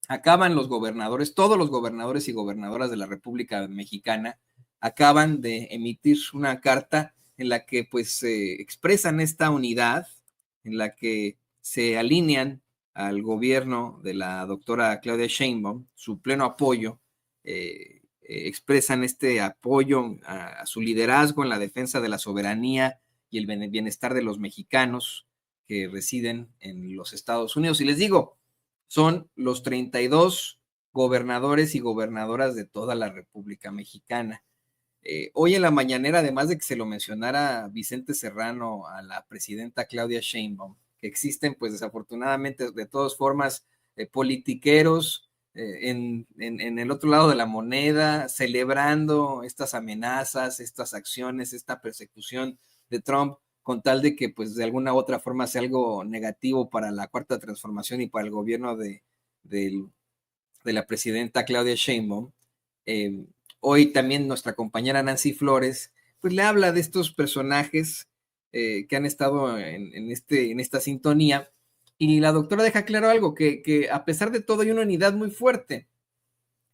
Acaban los gobernadores, todos los gobernadores y gobernadoras de la República Mexicana acaban de emitir una carta en la que pues expresan esta unidad, en la que se alinean al gobierno de la doctora Claudia Sheinbaum, su pleno apoyo, expresan este apoyo a su liderazgo en la defensa de la soberanía y el bienestar de los mexicanos que residen en los Estados Unidos. Y les digo, son los 32 gobernadores y gobernadoras de toda la República Mexicana. Hoy en la mañanera, además de que se lo mencionara Vicente Serrano a la presidenta Claudia Sheinbaum, que existen pues desafortunadamente de todas formas politiqueros en el otro lado de la moneda, celebrando estas amenazas, estas acciones, esta persecución de Trump, con tal de que pues de alguna u otra forma sea algo negativo para la Cuarta Transformación y para el gobierno de la presidenta Claudia Sheinbaum. Hoy también nuestra compañera Nancy Flores pues le habla de estos personajes que han estado en esta sintonía, y la doctora deja claro algo, que a pesar de todo hay una unidad muy fuerte.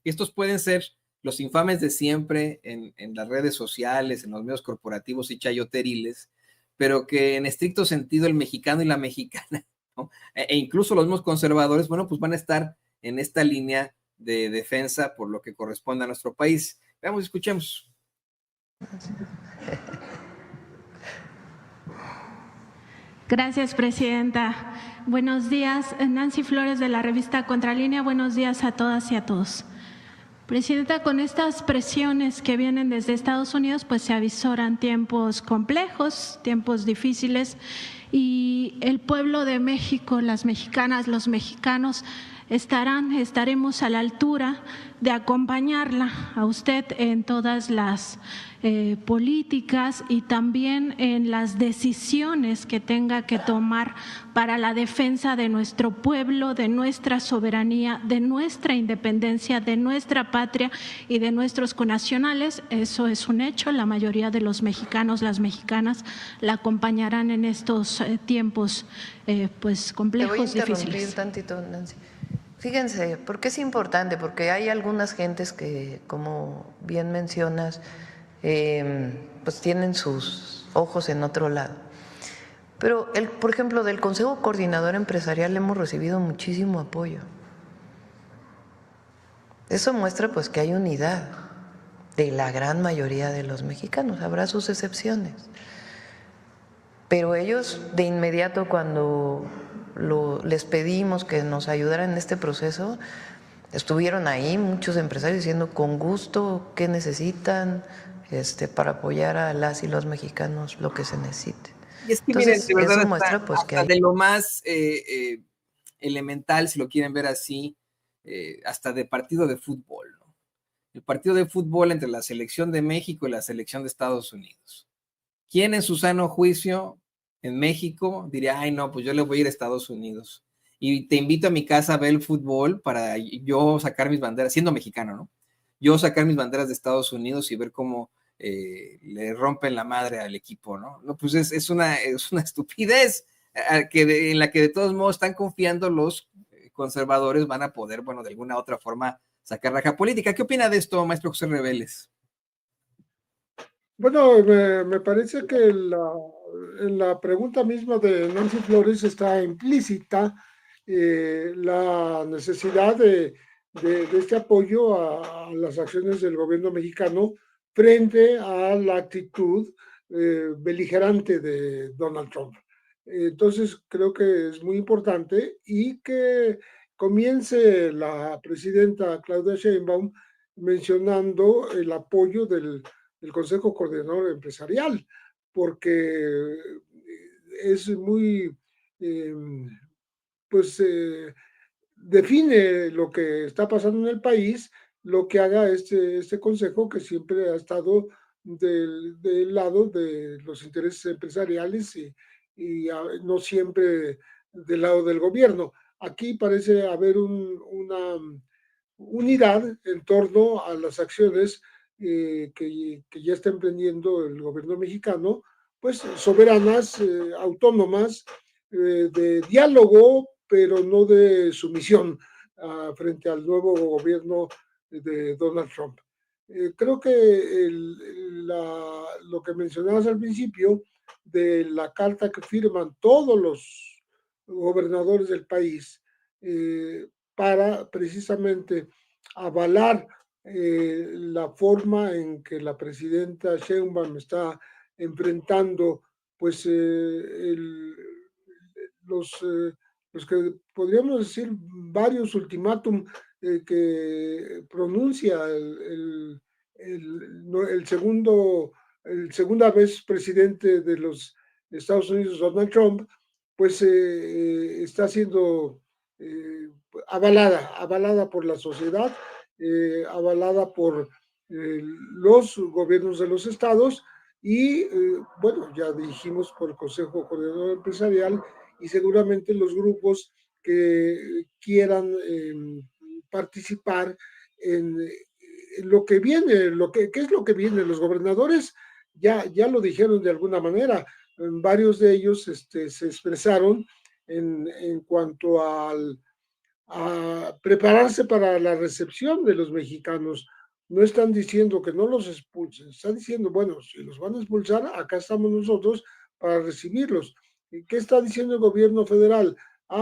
Estos pueden ser los infames de siempre en las redes sociales, en los medios corporativos y chayoteriles, pero que en estricto sentido el mexicano y la mexicana, ¿no? E incluso los mismos conservadores, bueno, pues van a estar en esta línea de defensa por lo que corresponde a nuestro país. Veamos, escuchemos. Gracias, presidenta. Buenos días, Nancy Flores de la revista Contralínea. Buenos días a todas y a todos. Presidenta, con estas presiones que vienen desde Estados Unidos, pues se avisoran tiempos complejos, tiempos difíciles, y el pueblo de México, las mexicanas, los mexicanos, estaremos a la altura de acompañarla a usted en todas las políticas y también en las decisiones que tenga que tomar para la defensa de nuestro pueblo, de nuestra soberanía, de nuestra independencia, de nuestra patria y de nuestros connacionales. Eso es un hecho. La mayoría de los mexicanos, las mexicanas, la acompañarán en estos tiempos pues complejos, difíciles. Te voy a interrumpir tantito, Nancy. Fíjense, ¿por qué es importante? Porque hay algunas gentes que, como bien mencionas, pues tienen sus ojos en otro lado. Pero, por ejemplo, del Consejo Coordinador Empresarial hemos recibido muchísimo apoyo. Eso muestra pues que hay unidad de la gran mayoría de los mexicanos, habrá sus excepciones. Pero ellos de inmediato cuando les pedimos que nos ayudaran en este proceso, estuvieron ahí muchos empresarios diciendo con gusto qué necesitan para apoyar a las y los mexicanos lo que se necesite. Y es que entonces, miren, de verdad, eso muestra pues que hay... de lo más elemental, si lo quieren ver así, hasta de partido de fútbol, ¿no? El partido de fútbol entre la selección de México y la selección de Estados Unidos. ¿Quién en su sano juicio en México diría, ay no, pues yo le voy a ir a Estados Unidos y te invito a mi casa a ver el fútbol para yo sacar mis banderas, siendo mexicano, ¿no? Yo sacar mis banderas de Estados Unidos y ver cómo le rompen la madre al equipo, ¿no? No, pues es una estupidez en la que de todos modos están confiando los conservadores van a poder, bueno, de alguna otra forma sacar raja política. ¿Qué opina de esto, maestro José Reveles? Bueno, me parece que en la pregunta misma de Nancy Flores está implícita la necesidad de este apoyo a las acciones del gobierno mexicano frente a la actitud beligerante de Donald Trump. Entonces, creo que es muy importante y que comience la presidenta Claudia Sheinbaum mencionando el apoyo del Consejo Coordinador Empresarial, porque es muy, pues, define lo que está pasando en el país, lo que haga este consejo que siempre ha estado del lado de los intereses empresariales y no siempre del lado del gobierno. Aquí parece haber una unidad en torno a las acciones que ya está emprendiendo el gobierno mexicano, pues soberanas, autónomas, de diálogo, pero no de sumisión frente al nuevo gobierno de Donald Trump. Creo que lo que mencionabas al principio de la carta que firman todos los gobernadores del país para precisamente avalar la forma en que la presidenta Sheinbaum está enfrentando pues los que podríamos decir varios ultimátum que pronuncia el segunda vez presidente de los Estados Unidos, Donald Trump, pues está siendo avalada por la sociedad, avalada por los gobiernos de los estados y, bueno, ya dijimos por el Consejo Coordinador Empresarial y seguramente los grupos que quieran participar en lo que viene, ¿qué es lo que viene? Los gobernadores ya lo dijeron de alguna manera, varios de ellos se expresaron en cuanto a prepararse para la recepción de los mexicanos. No están diciendo que no los expulsen, están diciendo, bueno, si los van a expulsar, acá estamos nosotros para recibirlos. ¿Y qué está diciendo el gobierno federal?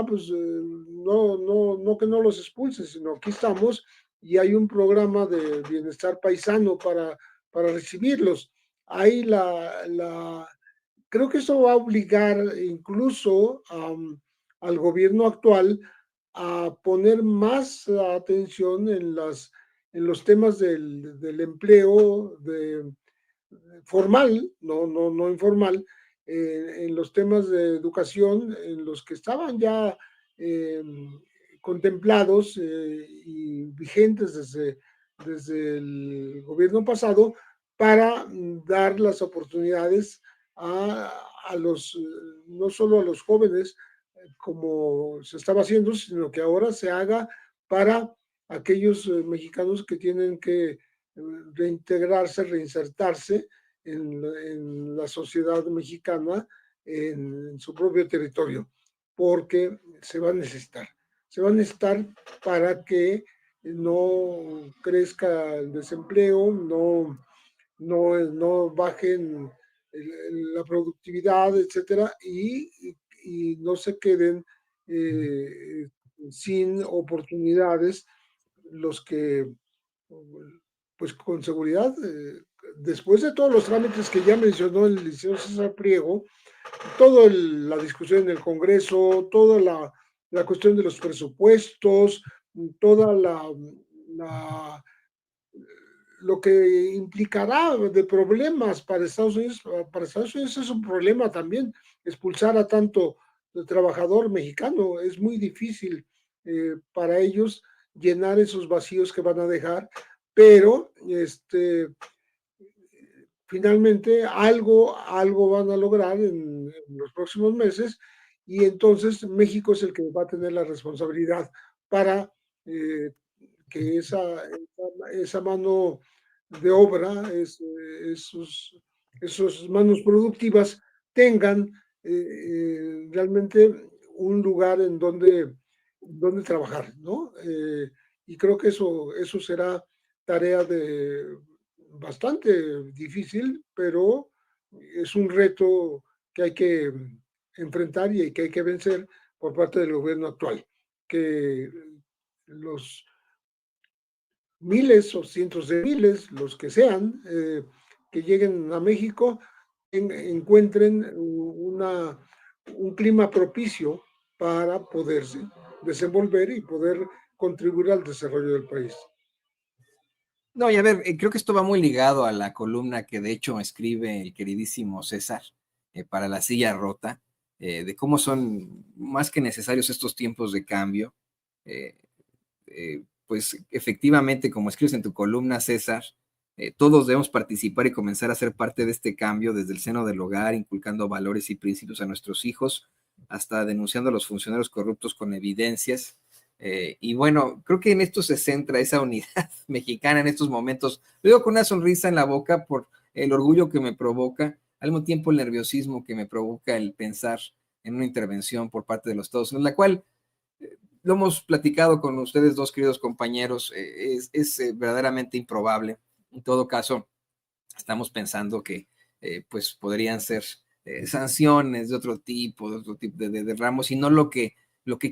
Pues no que no los expulsen, sino aquí estamos y hay un programa de bienestar paisano para recibirlos. Ahí creo que eso va a obligar incluso al gobierno actual a poner más atención en los temas del empleo formal, no informal, en los temas de educación, en los que estaban ya contemplados y vigentes desde el gobierno pasado para dar las oportunidades a los, no solo a los jóvenes, como se estaba haciendo, sino que ahora se haga para aquellos mexicanos que tienen que reintegrarse, reinsertarse en la sociedad mexicana, en su propio territorio, porque se va a necesitar para que no crezca el desempleo, no bajen la productividad, etcétera, y no se queden sin oportunidades los que, pues con seguridad, después de todos los trámites que ya mencionó el licenciado César Priego, toda la discusión en el Congreso, toda la cuestión de los presupuestos, toda lo que implicará de problemas para Estados Unidos. Para Estados Unidos es un problema también expulsar a tanto trabajador mexicano. Es muy difícil para ellos llenar esos vacíos que van a dejar, pero finalmente algo van a lograr en los próximos meses y entonces México es el que va a tener la responsabilidad para que esa mano de obra, esos manos productivas tengan realmente un lugar en donde trabajar, ¿no? Y creo que eso será tarea bastante difícil, pero es un reto que hay que enfrentar y que hay que vencer por parte del gobierno actual, que los miles o cientos de miles, los que sean, que lleguen a México, encuentren un clima propicio para poderse desenvolver y poder contribuir al desarrollo del país. No, y a ver, creo que esto va muy ligado a la columna que de hecho escribe el queridísimo César para La Silla Rota, de cómo son más que necesarios estos tiempos de cambio. Pues efectivamente, como escribes en tu columna, César, todos debemos participar y comenzar a ser parte de este cambio desde el seno del hogar, inculcando valores y principios a nuestros hijos, hasta denunciando a los funcionarios corruptos con evidencias. Y bueno, creo que en esto se centra esa unidad mexicana en estos momentos. Lo digo con una sonrisa en la boca por el orgullo que me provoca, al mismo tiempo el nerviosismo que me provoca el pensar en una intervención por parte de los Estados Unidos, la cual lo hemos platicado con ustedes dos, queridos compañeros, es verdaderamente improbable. En todo caso, estamos pensando que pues podrían ser sanciones de otro tipo de ramos, y no lo que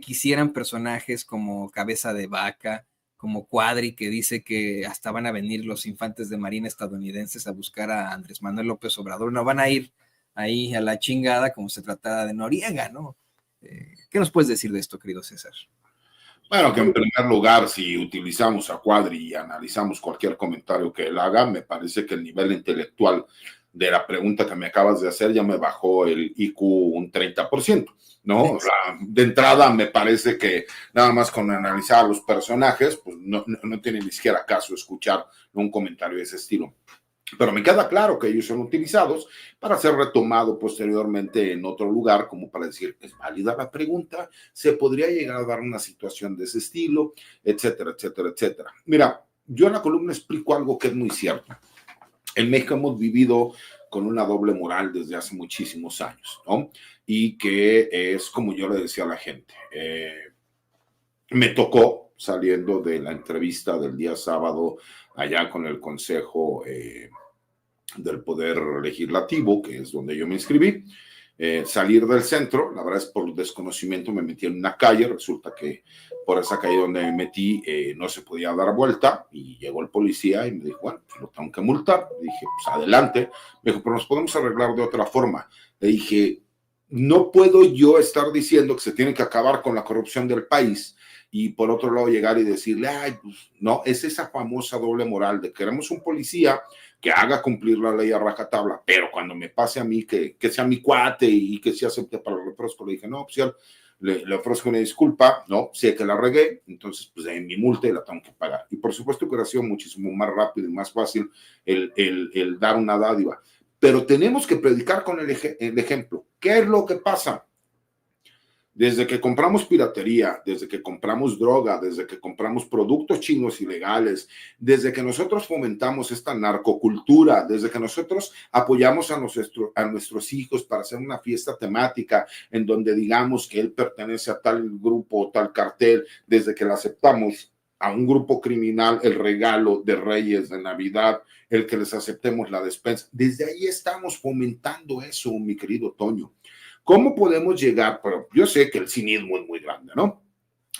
quisieran personajes como Cabeza de Vaca, como Cuadri, que dice que hasta van a venir los infantes de marina estadounidenses a buscar a Andrés Manuel López Obrador. No van a ir ahí a la chingada como se trataba de Noriega, ¿no? ¿Qué nos puedes decir de esto, querido César? Bueno, que en primer lugar, si utilizamos a Cuadri y analizamos cualquier comentario que él haga, me parece que el nivel intelectual de la pregunta que me acabas de hacer ya me bajó el IQ un 30%, ¿no? O sea, de entrada me parece que nada más con analizar a los personajes, pues no tiene ni siquiera caso escuchar un comentario de ese estilo. Pero me queda claro que ellos son utilizados para ser retomado posteriormente en otro lugar, como para decir, es válida la pregunta, se podría llegar a dar una situación de ese estilo, etcétera, etcétera, etcétera. Mira, yo en la columna explico algo que es muy cierto. En México hemos vivido con una doble moral desde hace muchísimos años, ¿no? Y que es como yo le decía a la gente. Me tocó, saliendo de la entrevista del día sábado, allá con el Consejo del Poder Legislativo, que es donde yo me inscribí, salir del centro. La verdad es por desconocimiento me metí en una calle, resulta que por esa calle donde me metí no se podía dar vuelta, y llegó el policía y me dijo, bueno, pues lo tengo que multar. Le dije, pues adelante. Me dijo, pero nos podemos arreglar de otra forma. Le dije, no puedo yo estar diciendo que se tiene que acabar con la corrupción del país y por otro lado llegar y decirle, ay, pues no, es esa famosa doble moral de queremos un policía que haga cumplir la ley a rajatabla, pero cuando me pase a mí que sea mi cuate y que se acepte para el refresco. Le dije, no, oficial, le ofrezco una disculpa, no, sé que la regué, entonces pues en mi multa la tengo que pagar. Y por supuesto que hubiera sido muchísimo más rápido y más fácil el dar una dádiva. Pero tenemos que predicar con el ejemplo. ¿Qué es lo que pasa? Desde que compramos piratería, desde que compramos droga, desde que compramos productos chinos ilegales, desde que nosotros fomentamos esta narcocultura, desde que nosotros apoyamos a nuestros hijos para hacer una fiesta temática en donde digamos que él pertenece a tal grupo o tal cartel, desde que le aceptamos a un grupo criminal el regalo de Reyes, de Navidad, el que les aceptemos la despensa, desde ahí estamos fomentando eso, mi querido Toño. ¿Cómo podemos llegar? Pero yo sé que el cinismo es muy grande, ¿no?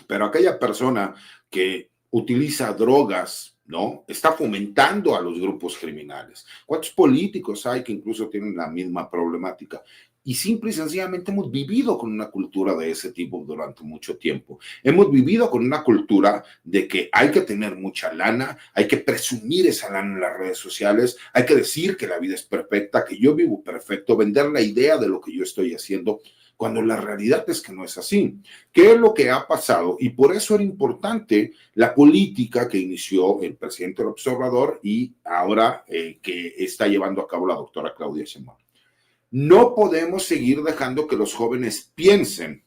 Pero aquella persona que utiliza drogas, ¿no? Está fomentando a los grupos criminales. ¿Cuántos políticos hay que incluso tienen la misma problemática? Y simple y sencillamente hemos vivido con una cultura de ese tipo durante mucho tiempo. Hemos vivido con una cultura de que hay que tener mucha lana, hay que presumir esa lana en las redes sociales, hay que decir que la vida es perfecta, que yo vivo perfecto, vender la idea de lo que yo estoy haciendo, cuando la realidad es que no es así. ¿Qué es lo que ha pasado? Y por eso era importante la política que inició el presidente López Obrador y ahora que está llevando a cabo la doctora Claudia Sheinbaum. No podemos seguir dejando que los jóvenes piensen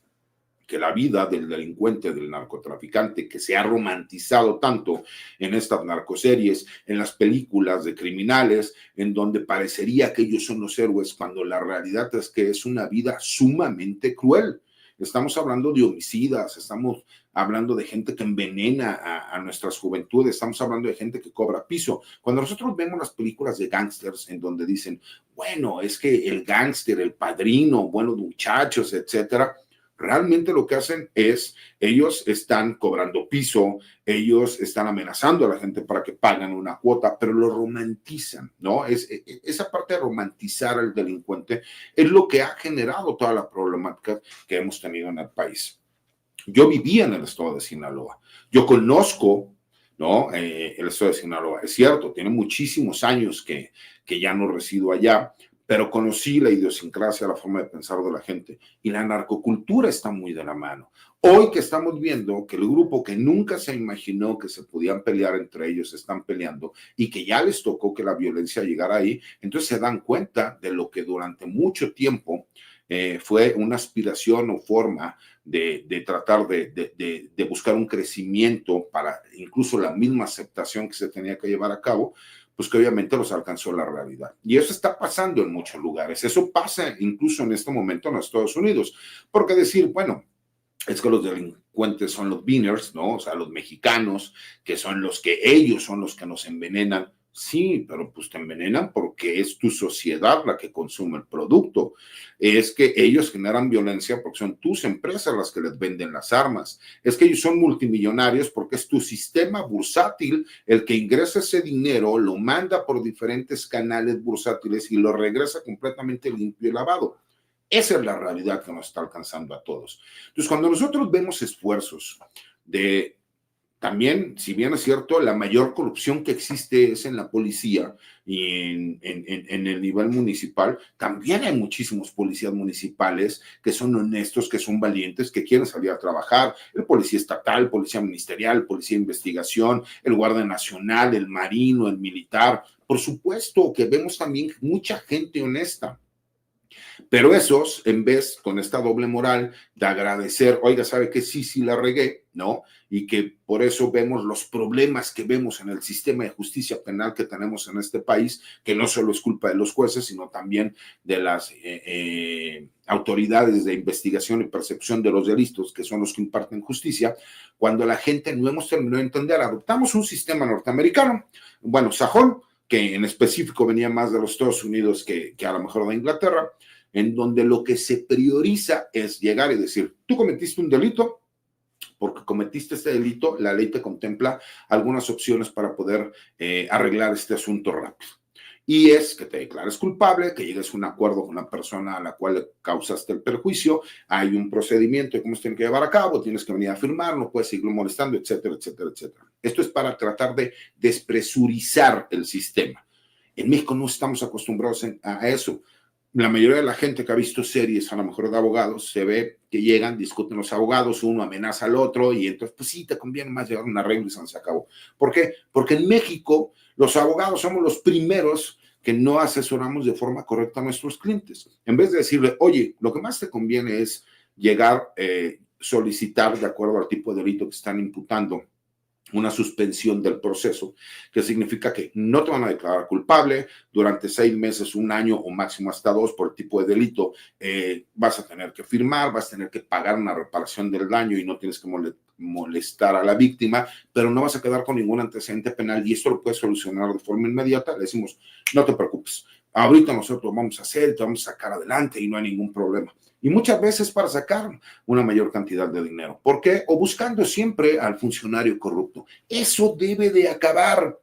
que la vida del delincuente, del narcotraficante, que se ha romantizado tanto en estas narcoseries, en las películas de criminales, en donde parecería que ellos son los héroes, cuando la realidad es que es una vida sumamente cruel. Estamos hablando de homicidas, estamos hablando de gente que envenena a nuestras juventudes, estamos hablando de gente que cobra piso. Cuando nosotros vemos las películas de gángsters en donde dicen, bueno, es que el gángster, el padrino, buenos muchachos, etcétera, realmente lo que hacen es, ellos están cobrando piso, ellos están amenazando a la gente para que paguen una cuota, pero lo romantizan, ¿no? Esa parte de romantizar al delincuente es lo que ha generado toda la problemática que hemos tenido en el país. Yo vivía en el estado de Sinaloa, yo conozco, ¿no? El estado de Sinaloa, es cierto, tiene muchísimos años que ya no resido allá, pero conocí la idiosincrasia, la forma de pensar de la gente, y la narcocultura está muy de la mano. Hoy que estamos viendo que el grupo que nunca se imaginó que se podían pelear entre ellos están peleando y que ya les tocó que la violencia llegara ahí, entonces se dan cuenta de lo que durante mucho tiempo fue una aspiración o forma de tratar de buscar un crecimiento para incluso la misma aceptación que se tenía que llevar a cabo, pues que obviamente los alcanzó la realidad. Y eso está pasando en muchos lugares. Eso pasa incluso en este momento en los Estados Unidos. Porque decir, bueno, es que los delincuentes son los beaners, ¿no? O sea, los mexicanos, que son los que ellos son los que nos envenenan. Sí, pero pues te envenenan porque es tu sociedad la que consume el producto. Es que ellos generan violencia porque son tus empresas las que les venden las armas. Es que ellos son multimillonarios porque es tu sistema bursátil el que ingresa ese dinero, lo manda por diferentes canales bursátiles y lo regresa completamente limpio y lavado. Esa es la realidad que nos está alcanzando a todos. Entonces, cuando nosotros vemos esfuerzos de también, si bien es cierto, la mayor corrupción que existe es en la policía y en el nivel municipal, también hay muchísimos policías municipales que son honestos, que son valientes, que quieren salir a trabajar. El policía estatal, el policía ministerial, el policía de investigación, el guardia nacional, el marino, el militar. Por supuesto que vemos también mucha gente honesta. Pero esos, en vez, con esta doble moral de agradecer, oiga, ¿sabe qué? Sí, la regué, ¿no? Y que por eso vemos los problemas que vemos en el sistema de justicia penal que tenemos en este país, que no solo es culpa de los jueces, sino también de las autoridades de investigación y percepción de los delitos, que son los que imparten justicia, cuando la gente no hemos terminado de entender, adoptamos un sistema norteamericano, bueno, sajón, que en específico venía más de los Estados Unidos que a lo mejor de Inglaterra, en donde lo que se prioriza es llegar y decir, tú cometiste un delito, porque cometiste este delito, la ley te contempla algunas opciones para poder arreglar este asunto rápido. Y es que te declares culpable, que llegues a un acuerdo con la persona a la cual le causaste el perjuicio, hay un procedimiento de cómo se tiene que llevar a cabo, tienes que venir a firmar, no puedes seguirlo molestando, etcétera, etcétera, etcétera. Esto es para tratar de despresurizar el sistema. En México no estamos acostumbrados a eso. La mayoría de la gente que ha visto series, a lo mejor de abogados, se ve que llegan, discuten los abogados, uno amenaza al otro y entonces, pues sí, te conviene más llegar a un arreglo y se acabó. ¿Por qué? Porque en México los abogados somos los primeros que no asesoramos de forma correcta a nuestros clientes. En vez de decirle, oye, lo que más te conviene es llegar, solicitar, de acuerdo al tipo de delito que están imputando, una suspensión del proceso, que significa que no te van a declarar culpable durante 6 meses, 1 año o máximo hasta 2 por el tipo de delito. Vas a tener que firmar, vas a tener que pagar una reparación del daño y no tienes que molestar a la víctima, pero no vas a quedar con ningún antecedente penal y esto lo puedes solucionar de forma inmediata. Le decimos, no te preocupes, ahorita nosotros vamos a hacer, te vamos a sacar adelante y no hay ningún problema. Y muchas veces para sacar una mayor cantidad de dinero. ¿Por qué? O buscando siempre al funcionario corrupto. Eso debe de acabar.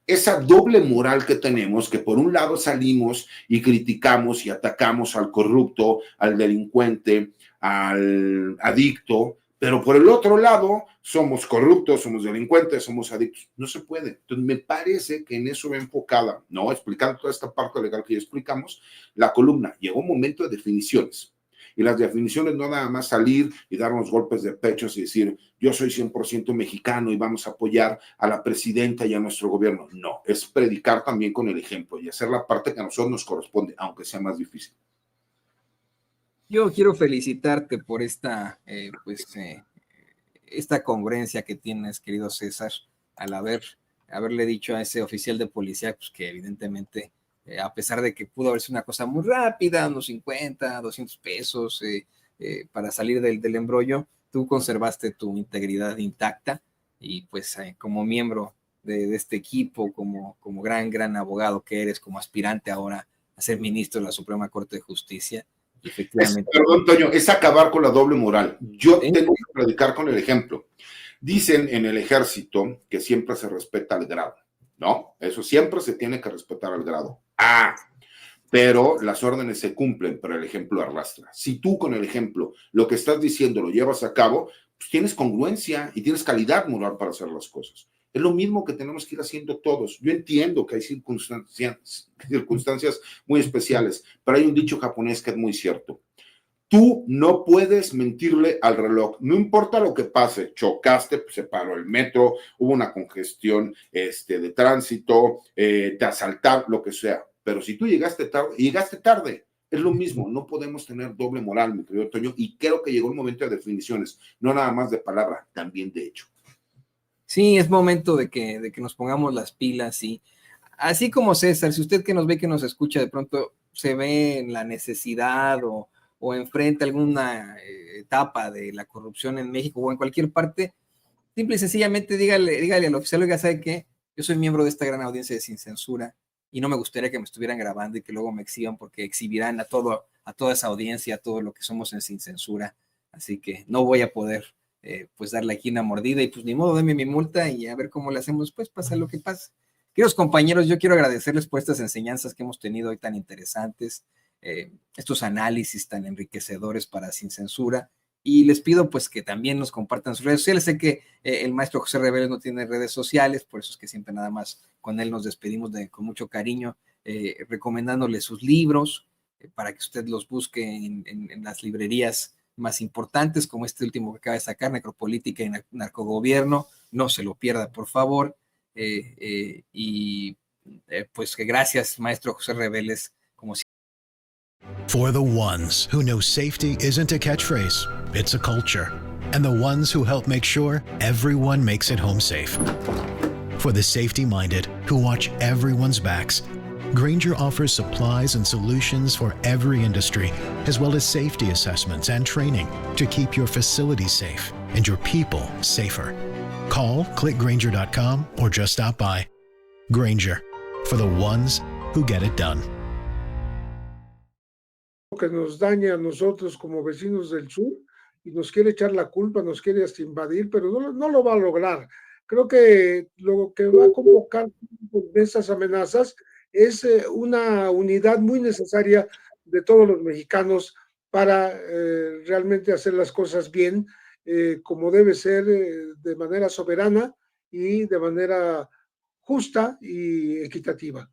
Esa doble moral que tenemos, que por un lado salimos y criticamos y atacamos al corrupto, al delincuente, al adicto, pero por el otro lado somos corruptos, somos delincuentes, somos adictos. No se puede. Entonces me parece que en eso va enfocada, ¿no? Explicando toda esta parte legal que ya explicamos, la columna. Llegó un momento de definiciones. Y las definiciones no nada más salir y darnos golpes de pecho y decir, yo soy 100% mexicano y vamos a apoyar a la presidenta y a nuestro gobierno. No, es predicar también con el ejemplo y hacer la parte que a nosotros nos corresponde, aunque sea más difícil. Yo quiero felicitarte por esta congruencia que tienes, querido César, al haberle dicho a ese oficial de policía, pues que evidentemente... a pesar de que pudo haber sido una cosa muy rápida, unos 50, 200 pesos para salir del embrollo, tú conservaste tu integridad intacta y pues como miembro de este equipo, como gran abogado que eres, como aspirante ahora a ser ministro de la Suprema Corte de Justicia, efectivamente. Perdón, Toño, es acabar con la doble moral. Yo tengo que predicar con el ejemplo. Dicen en el ejército que siempre se respeta el grado. No, eso siempre se tiene que respetar al grado. Pero las órdenes se cumplen, pero el ejemplo arrastra. Si tú con el ejemplo lo que estás diciendo lo llevas a cabo, pues tienes congruencia y tienes calidad moral para hacer las cosas. Es lo mismo que tenemos que ir haciendo todos. Yo entiendo que hay circunstancias muy especiales, pero hay un dicho japonés que es muy cierto. Tú no puedes mentirle al reloj, no importa lo que pase, chocaste, pues se paró el metro, hubo una congestión de tránsito, te asaltaron, lo que sea, pero si tú llegaste tarde, es lo mismo, no podemos tener doble moral, mi querido Toño, y creo que llegó el momento de definiciones, no nada más de palabra, también de hecho. Sí, es momento de que nos pongamos las pilas y así como César, si usted que nos ve, que nos escucha, de pronto se ve en la necesidad o enfrenta alguna etapa de la corrupción en México o en cualquier parte, simple y sencillamente dígale al oficial, oiga, ¿sabe qué? Yo soy miembro de esta gran audiencia de Sin Censura y no me gustaría que me estuvieran grabando y que luego me exhiban porque exhibirán a toda esa audiencia, a todo lo que somos en Sin Censura. Así que no voy a poder pues darle aquí una mordida y pues ni modo, deme mi multa y a ver cómo le hacemos después, pasa lo que pasa. Queridos compañeros, yo quiero agradecerles por estas enseñanzas que hemos tenido hoy tan interesantes, estos análisis tan enriquecedores para Sin Censura, y les pido pues que también nos compartan sus redes sociales. Sé que el maestro José Reveles no tiene redes sociales, por eso es que siempre nada más con él nos despedimos con mucho cariño, recomendándole sus libros para que usted los busque en las librerías más importantes, como este último que acaba de sacar, Necropolítica y Narcogobierno. No se lo pierda, por favor. Pues que gracias, maestro José Reveles, como siempre. For the ones who know safety isn't a catchphrase, it's a culture. And the ones who help make sure everyone makes it home safe. For the safety-minded who watch everyone's backs, Grainger offers supplies and solutions for every industry, as well as safety assessments and training to keep your facilities safe and your people safer. Call, click Grainger.com, or just stop by. Grainger, for the ones who get it done. Que nos daña a nosotros como vecinos del sur y nos quiere echar la culpa, nos quiere hasta invadir, pero no lo va a lograr. Creo que lo que va a convocar de esas amenazas es una unidad muy necesaria de todos los mexicanos para realmente hacer las cosas bien, como debe ser, de manera soberana y de manera justa y equitativa.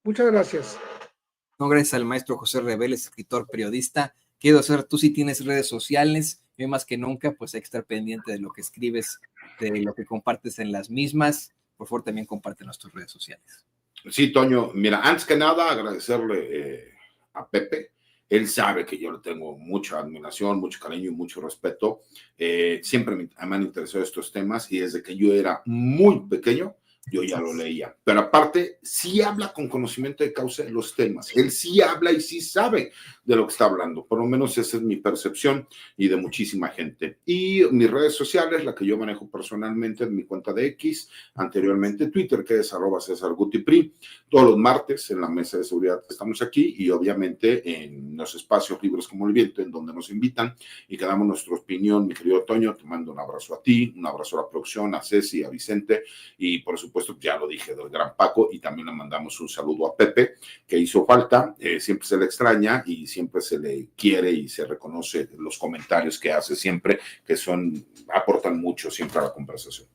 Muchas gracias. No, gracias al maestro José Reveles, escritor, periodista. Quiero saber, tú sí tienes redes sociales, yo más que nunca, pues hay que estar pendiente de lo que escribes, de lo que compartes en las mismas. Por favor, también comparte nuestras redes sociales. Sí, Toño, mira, antes que nada agradecerle a Pepe. Él sabe que yo le tengo mucha admiración, mucho cariño y mucho respeto. Siempre me han interesado estos temas y desde que yo era muy pequeño, yo ya lo leía. Pero aparte, sí habla con conocimiento de causa de los temas. Él sí habla y sí sabe de lo que está hablando. Por lo menos esa es mi percepción y de muchísima gente. Y mis redes sociales, la que yo manejo personalmente en mi cuenta de X, anteriormente Twitter, que es @CésarGutiPri. Todos los martes en la mesa de seguridad estamos aquí y obviamente en los espacios libres como el viento, en donde nos invitan y que damos nuestra opinión. Mi querido Toño, te mando un abrazo a ti, un abrazo a la producción, a Ceci, a Vicente y por supuesto, ya lo dije, del gran Paco, y también le mandamos un saludo a Pepe, que hizo falta, siempre se le extraña y siempre se le quiere y se reconoce los comentarios que hace siempre, que aportan mucho siempre a la conversación.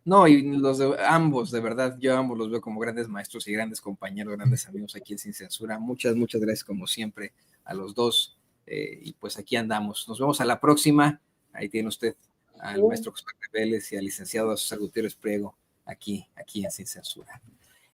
No, y los de ambos, de verdad, yo ambos los veo como grandes maestros y grandes compañeros, grandes amigos aquí en Sin Censura. Muchas gracias como siempre a los dos, y pues aquí andamos. Nos vemos a la próxima. Ahí tiene usted al maestro José Reveles y al licenciado César Gutiérrez Priego, aquí en Sin Censura.